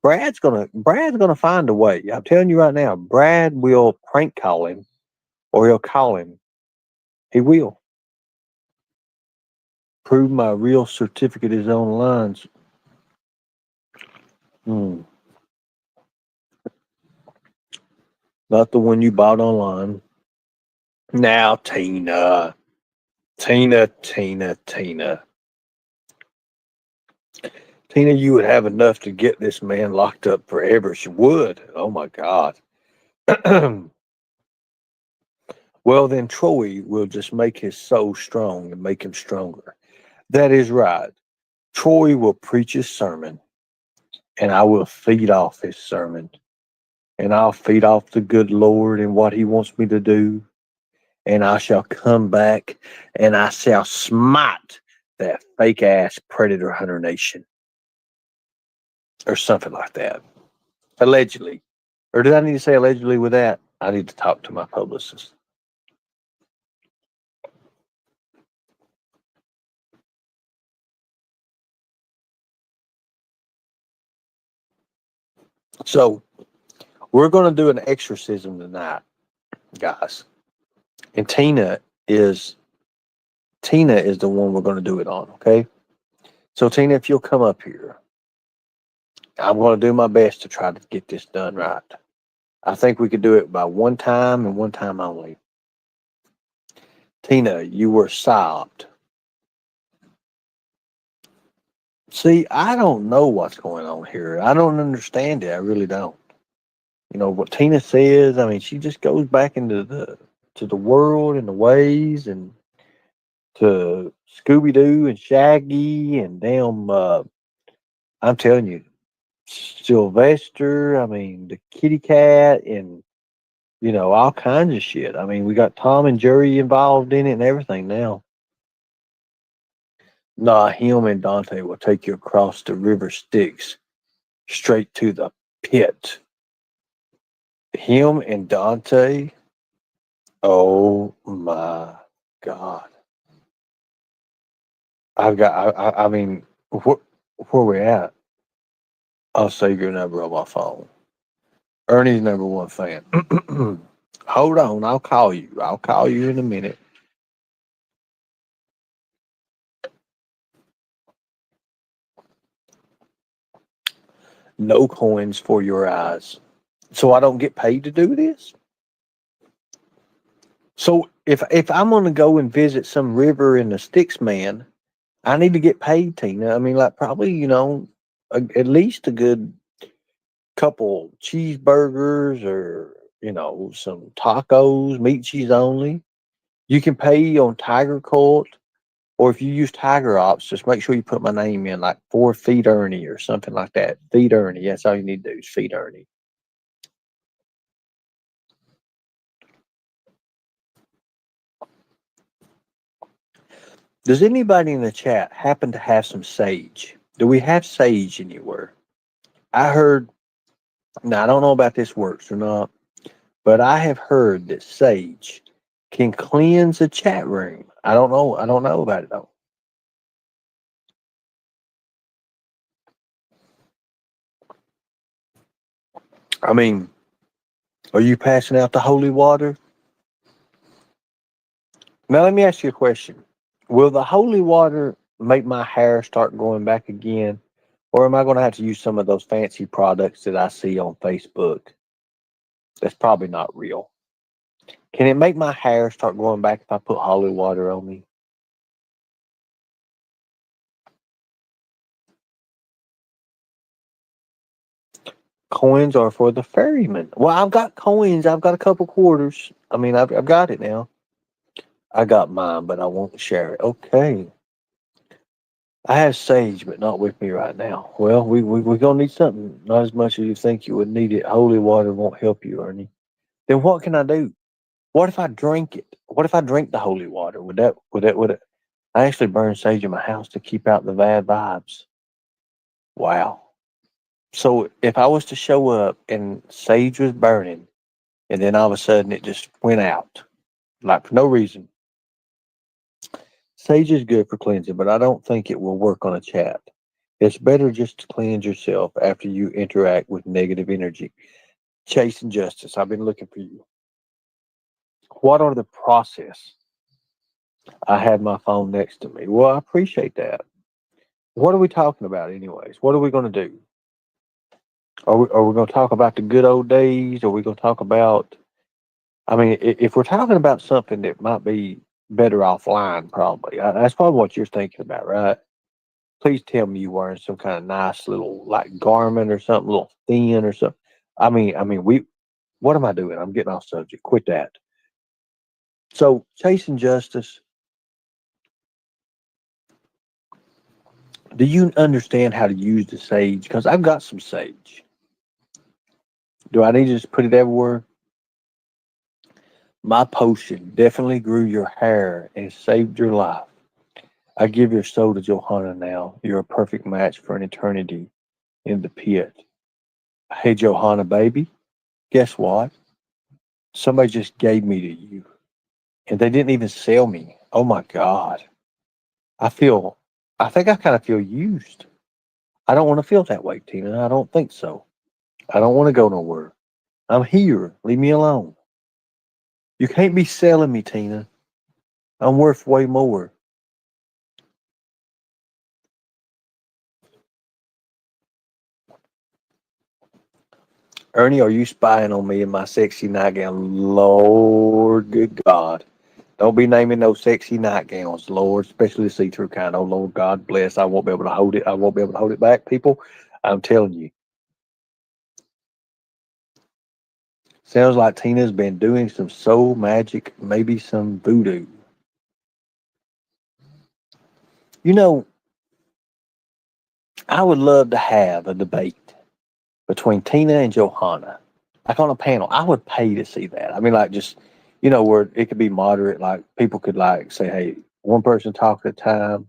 Brad's gonna find a way. I'm telling you right now, Brad will prank call him, or he'll call him. He will prove my real certificate is on lines. Hmm. Not the one you bought online. Now, Tina, Tina, Tina, Tina, Tina, you would have enough to get this man locked up forever. She would. Oh my God. Well, then Troy will just make his soul strong and make him stronger. That is right. Troy will preach his sermon, and I will feed off his sermon, and I'll feed off the good Lord and what he wants me to do, and I shall come back and I shall smite that fake ass predator hunter nation, or something like that. Allegedly. Or did I need to say allegedly with that? I need to talk to my publicist. So we're going to do an exorcism tonight, guys. And is Tina is the one we're going to do it on, okay? So Tina, if you'll come up here, I'm going to do my best to try to get this done right. I think we could do it by one time and one time only. Tina, you were sobbed. See, I don't know what's going on here. I don't understand it. I really don't. You know what Tina says. I mean, she just goes back into the world and the ways and to Scooby Doo and Shaggy and damn. I'm telling you, Sylvester. I mean, the kitty cat and all kinds of shit. I mean, we got Tom and Jerry involved in it and everything now. Nah, him and Dante will take you across the river Styx straight to the pit. Him and Dante. Oh my God. I mean, where we at? I'll save your number on my phone. Ernie's number one fan. Hold on, I'll call you. I'll call you in a minute. No coins for your eyes. So I don't get paid to do this? So if I'm gonna go and visit some river in the Styx, man, I need to get paid, Tina. I mean, like probably at least a good couple cheeseburgers or some tacos, meat cheese only. You can pay on Tiger Cult, or if you use Tiger Ops, just make sure you put my name in, like 4 Feet Ernie or something like that. Feed Ernie. That's all you need to do is feed Ernie. Does anybody in the chat happen to have some sage? Do we have sage anywhere? I heard, now I don't know about this works or not, but I have heard that sage can cleanse a chat room. I don't know. I don't know about it though. I mean, are you passing out the holy water? Now let me ask you a question. Will the holy water make my hair start going back again? Or am I going to have to use some of those fancy products that I see on Facebook? That's probably not real. Can it make my hair start going back if I put holy water on me? Coins are for the ferryman. Well, I've got coins. I've got a couple quarters. I mean, I've got it now. I got mine, but I won't share it. Okay. I have sage, but not with me right now. Well, we're going to need something. Not as much as you think you would need it. Holy water won't help you, Ernie. Then what can I do? What if I drink it? What if I drink the holy water? Would it? I actually burn sage in my house to keep out the bad vibes. Wow. So if I was to show up and sage was burning, and then all of a sudden it just went out, like for no reason. Sage is good for cleansing, but I don't think it will work on a chat. It's better just to cleanse yourself after you interact with negative energy. Chase and Justice, I've been looking for you. What are the process? I had my phone next to me. Well, I appreciate that. What are we talking about, anyways? What are we going to do? Are we going to talk about the good old days? Are we going to talk about? I mean, if we're talking about something that might be better offline, probably that's probably what you're thinking about, right? Please tell me you wearing some kind of nice little like garment or something, a little thin or something. We. What am I doing? I'm getting off subject. Quit that. So, chasing justice. Do you understand how to use the sage? Because I've got some sage. Do I need to just put it everywhere? My potion definitely grew your hair and saved your life. I give your soul to Johanna now. You're a perfect match for an eternity in the pit. Hey, Johanna, baby, guess what? Somebody just gave me to you, and they didn't even sell me. Oh my God. I feel, I think I kind of feel used. I don't want to feel that way, Tina. I don't think so. I don't want to go nowhere. I'm here. Leave me alone. You can't be selling me, Tina. I'm worth way more. Ernie, are you spying on me in my sexy nightgown? Lord, good God. Don't be naming those sexy nightgowns, Lord, especially the see-through kind. Oh, Lord, God bless. I won't be able to hold it. I won't be able to hold it back, people. I'm telling you. Sounds like Tina's been doing some soul magic, maybe some voodoo. You know, I would love to have a debate between Tina and Johanna. Like on a panel. I would pay to see that. I mean, like just, where it could be moderate. Like people could like say, hey, one person talk at a time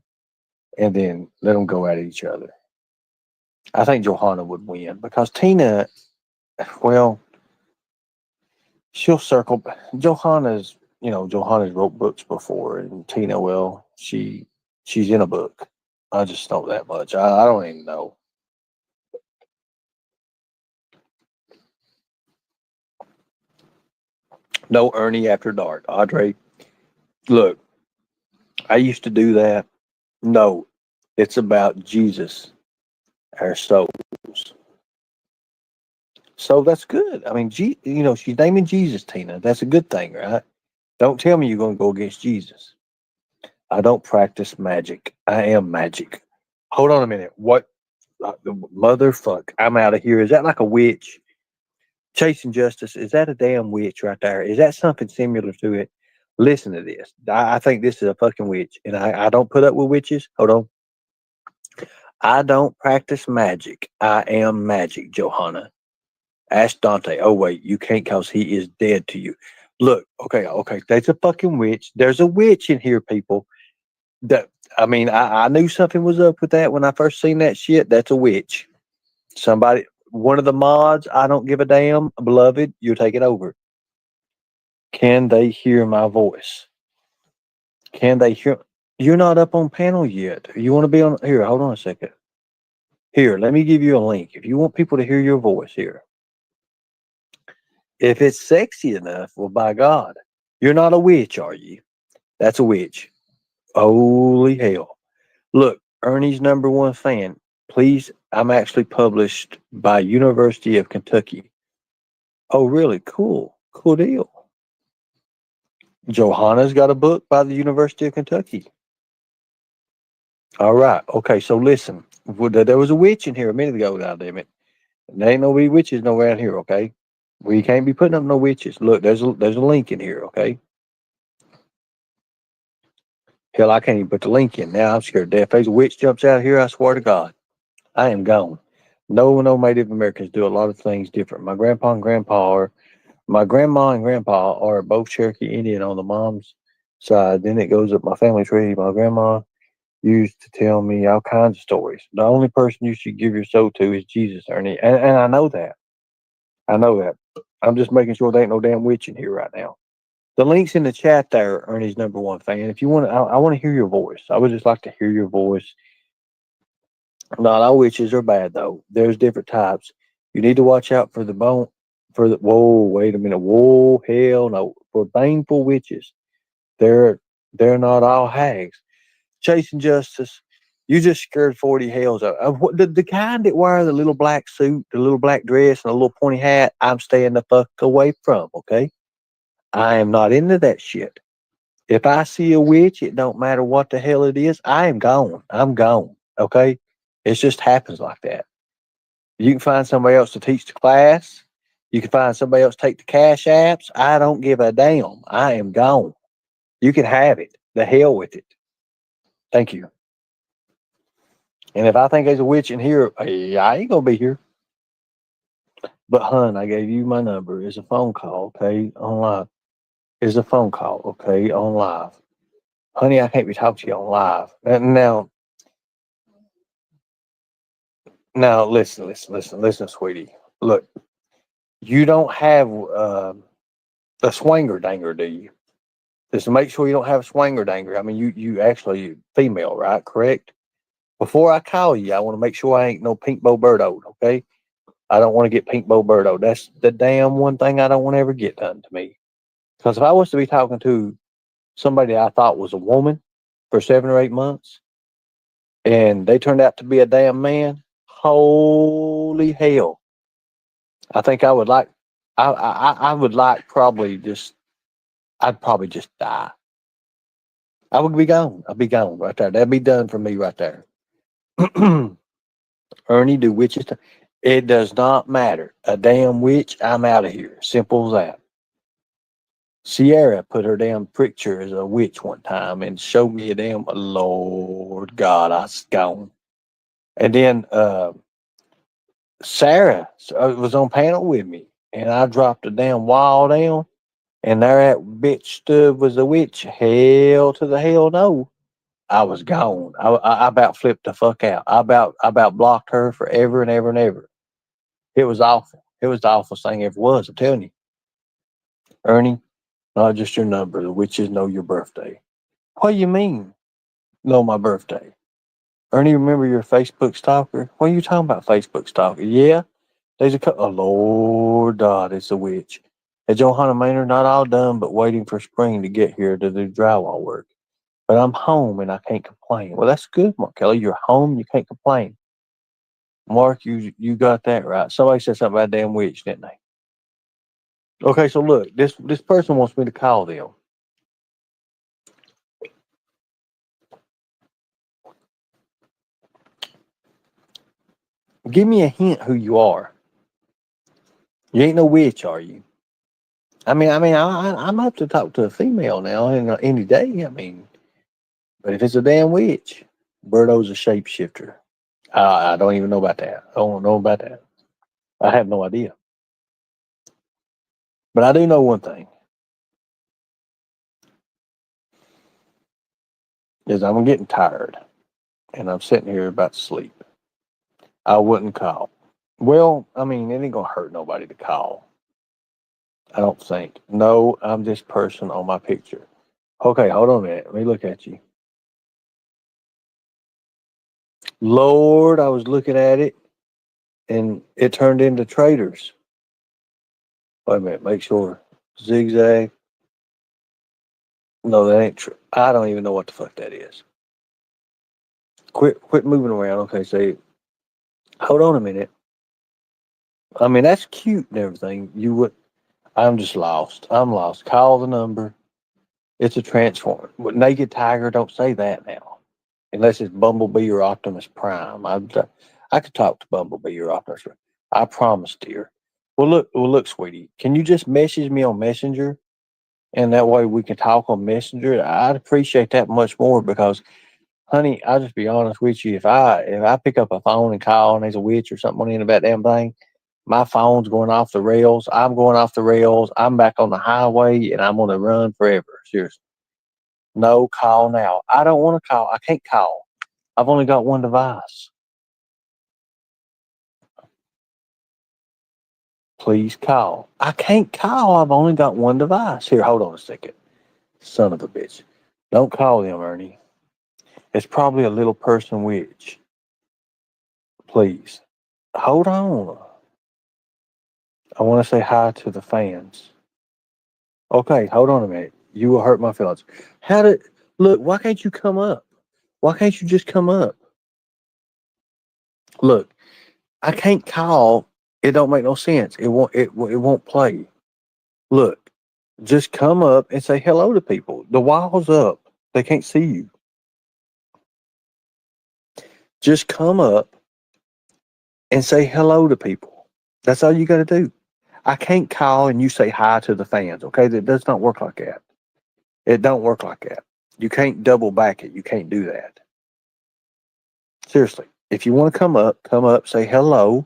and then let them go at each other. I think Johanna would win because Tina, well, she'll circle. Johanna's wrote books before, and Tina, well, she's in a book. I just know that much. I don't even know. No Ernie after dark. Audrey, look, I used to do that. No, it's about Jesus, our souls. So that's good. I mean, she's naming Jesus, Tina. That's a good thing, right? Don't tell me you're going to go against Jesus. I don't practice magic. I am magic. Hold on a minute. What? The motherfuck. I'm out of here. Is that like a witch? Chasing Justice. Is that a damn witch right there? Is that something similar to it? Listen to this. I think this is a fucking witch. And I don't put up with witches. Hold on. I don't practice magic. I am magic, Johanna. Ask Dante. Oh, wait. You can't because he is dead to you. Look. Okay. That's a fucking witch. There's a witch in here, people. That I knew something was up with that when I first seen that shit. That's a witch. Somebody, one of the mods, I don't give a damn, beloved, you're taking over. Can they hear my voice? Can they hear? You're not up on panel yet. You want to be on here? Hold on a second. Here, let me give you a link. If you want people to hear your voice here, if it's sexy enough, well, by God, you're not a witch, are you? That's a witch. Holy hell. Look, Ernie's number one fan. Please, I'm actually published by University of Kentucky. Oh, really? Cool. Cool deal. Johanna's got a book by the University of Kentucky. All right. Okay. So listen, there was a witch in here a minute ago. God damn it! There ain't no witches nowhere out here. Okay. We can't be putting up no witches. Look, there's a link in here. Okay. Hell, I can't even put the link in now. I'm scared to death. If there's a witch jumps out here, I swear to God, I am gone. No Native Americans do a lot of things different. My grandma and grandpa are both Cherokee Indian on the mom's side. Then it goes up my family tree. My grandma used to tell me all kinds of stories. The only person you should give your soul to is Jesus, Ernie. And I know that. I know that. I'm just making sure there ain't no damn witch in here right now. The link's in the chat there, Ernie's number one fan. If you want, I want to hear your voice. I would just like to hear your voice. Not all witches are bad though. There's different types. You need to watch out for the bone. Whoa, wait a minute. Whoa, hell no. For baneful witches, they're they're not all hags. Chasing justice. You just scared 40 hells out. The kind that wear the little black suit, the little black dress, and a little pointy hat, I'm staying the fuck away from, okay? I am not into that shit. If I see a witch, it don't matter what the hell it is, I am gone. I'm gone, okay? It just happens like that. You can find somebody else to teach the class. You can find somebody else to take the cash apps. I don't give a damn. I am gone. You can have it. The hell with it. Thank you. And if I think there's a witch in here, I ain't gonna be here. But hun, I gave you my number. It's a phone call, okay? On live. It's a phone call, okay? On live. Honey, I can't be talking to you on live. Now, listen, sweetie. Look, you don't have a swanger danger, do you? Just to make sure you don't have a swanger danger. I mean, you actually female, right? Correct? Before I call you, I want to make sure I ain't no pink Bo Birdo, okay? I don't want to get pink Bo Birdo. That's the damn one thing I don't want to ever get done to me. Because if I was to be talking to somebody I thought was a woman for 7 or 8 months, and they turned out to be a damn man, holy hell! I think I would like, I would like probably just, I'd probably just die. I would be gone. I'd be gone right there. That'd be done for me right there. Ernie, do witches? It does not matter. A damn witch, I'm out of here. Simple as that. Sierra put her damn picture as a witch one time and showed me a damn Lord God, I was gone. And then Sarah was on panel with me, and I dropped a damn wall down, and there that bitch stood was a witch. Hell to the hell no. I was gone. I about flipped the fuck out. I about blocked her forever and ever and ever. It was awful. It was the awfulest thing ever was. I'm telling you, Ernie. Not just your number. The witches know your birthday. What do you mean? Know my birthday? Ernie, remember your Facebook stalker? What are you talking about, Facebook stalker? Yeah, there's a couple. Oh, Lord God, it's a witch. At Johanna Manor, not all done, but waiting for spring to get here to do drywall work. But I'm home and I can't complain. Well, that's good, Mark Kelly. You're home, you can't complain. Mark, you got that right. Somebody said something about a damn witch, didn't they? Okay, so look, this person wants me to call them. Give me a hint who you are. You ain't no witch, are you? I'm up to talk to a female now any day. I mean, but if it's a damn witch, Birdo's a shapeshifter. I don't even know about that. I don't know about that. I have no idea. But I do know one thing. Is I'm getting tired. And I'm sitting here about to sleep. I wouldn't call. Well, I mean, it ain't gonna hurt nobody to call. I don't think. No, I'm this person on my picture. Okay, hold on a minute. Let me look at you. Lord, I was looking at it and it turned into traders. Wait a minute, make sure. Zigzag. No, that ain't true. I don't even know what the fuck that is. Quit moving around. Okay, so hold on a minute. I mean, that's cute and everything. I'm just lost. I'm lost. Call the number. It's a transformer. But Naked Tiger, don't say that now. Unless it's Bumblebee or Optimus Prime. I could talk to Bumblebee or Optimus Prime. I promise, dear. Well, look, sweetie. Can you just message me on Messenger? And that way we can talk on Messenger. I'd appreciate that much more because, honey, I'll just be honest with you. If I pick up a phone and call and there's a witch or something on the end of that damn thing, my phone's going off the rails. I'm going off the rails. I'm back on the highway and I'm gonna run forever. Seriously. No, call now. I don't want to call. I can't call. I've only got one device. please call. I can't call. I've only got one device. Here, hold on a second. Son of a bitch. Don't call them, Ernie. It's probably a little person witch. Please. Hold on. I want to say hi to the fans. Okay, hold on a minute. You will hurt my feelings. Look, why can't you come up? Why can't you just come up? Look, I can't call. It don't make no sense. It won't play. Look, just come up and say hello to people. The wall's up. They can't see you. Just come up and say hello to people. That's all you got to do. I can't call and you say hi to the fans, okay? That does not work like that. It don't work like that. You can't double back it. You can't do that. Seriously. If you want to come up, say hello,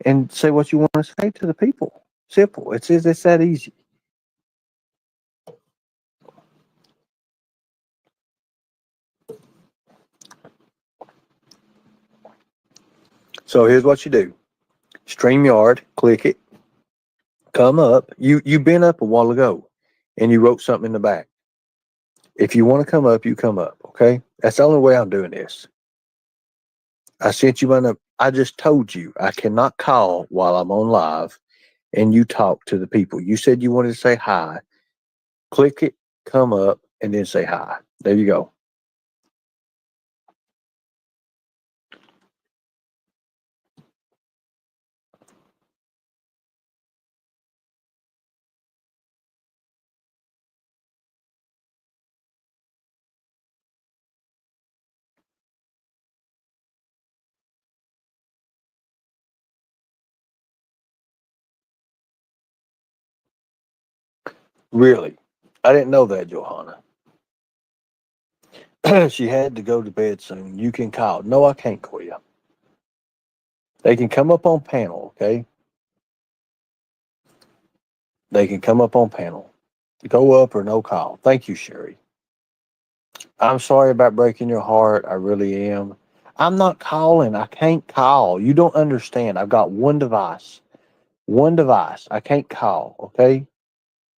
and say what you want to say to the people. Simple. It's that easy. So here's what you do. StreamYard, click it, come up. You've been up a while ago and you wrote something in the back. If you want to come up, you come up, okay? That's the only way I'm doing this. I sent you my number. I just told you I cannot call while I'm on live and you talk to the people. You said you wanted to say hi. Click it, come up, and then say hi. There you go. Really? I didn't know that, Johanna. She had to go to bed soon. You can call. No, I can't call you. They can come up on panel, okay? They can come up on panel. Go up or no call. Thank you, Sherry. I'm sorry about breaking your heart. I really am. I'm not calling. I can't call. You don't understand. I've got one device. One device. I can't call, okay?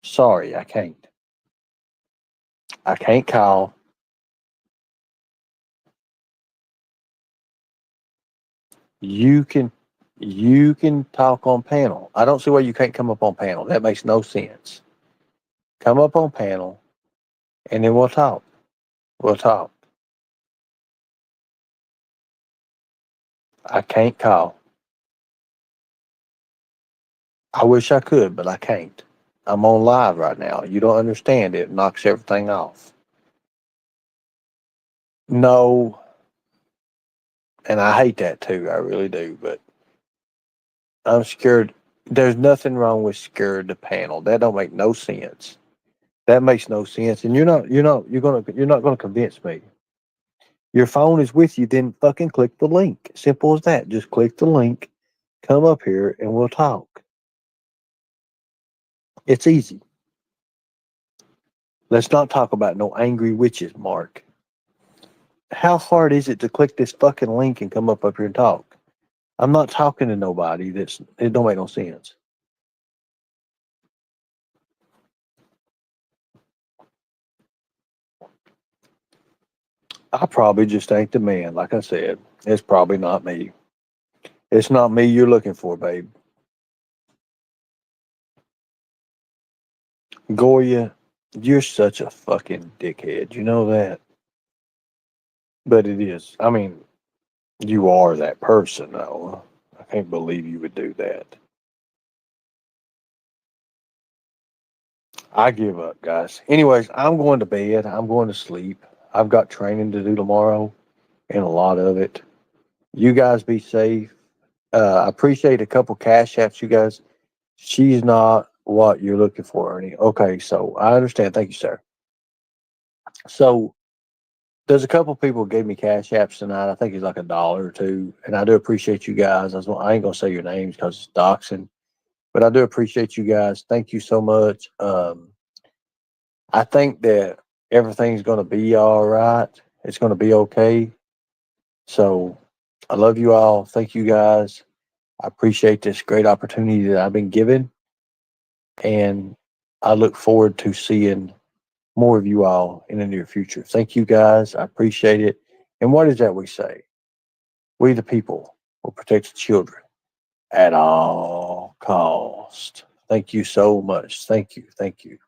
Sorry, I can't. I can't call. You can talk on panel. I don't see why you can't come up on panel. That makes no sense. Come up on panel and then we'll talk. We'll talk. I can't call. I wish I could, but I can't. I'm on live right now. You don't understand. It knocks everything off. No, and I hate that too. I really do, but I'm scared. There's nothing wrong with scared the panel. That don't make no sense. That makes no sense. And you're not gonna convince me. Your phone is with you, then fucking click the link. Simple as that. Just click the link, come up here, and we'll talk. It's easy. Let's not talk about no angry witches, Mark. How hard is it to click this fucking link and come up here and talk? I'm not talking to nobody. It don't make no sense. I probably just ain't the man. Like I said, it's probably not me. It's not me you're looking for, babe. Goya, you're such a fucking dickhead. You know that? But it is. I mean, you are that person, though. I can't believe you would do that. I give up, guys. Anyways, I'm going to bed. I'm going to sleep. I've got training to do tomorrow and a lot of it. You guys be safe. I appreciate a couple cash apps, you guys. She's not what you're looking for, Ernie. Okay, so I understand. Thank you, sir. So there's a couple people gave me cash apps tonight. I think it's like $1 or two, and I do appreciate you guys. I ain't gonna say your names because it's doxing, but I do appreciate you guys. Thank you so much. I think that everything's gonna be all right. It's gonna be okay. So I love you all. Thank you guys. I appreciate this great opportunity that I've been given, and I look forward to seeing more of you all in the near future. Thank you guys. I appreciate it. And what is that we say? We the people will protect the children at all cost. Thank you so much. Thank you. Thank you.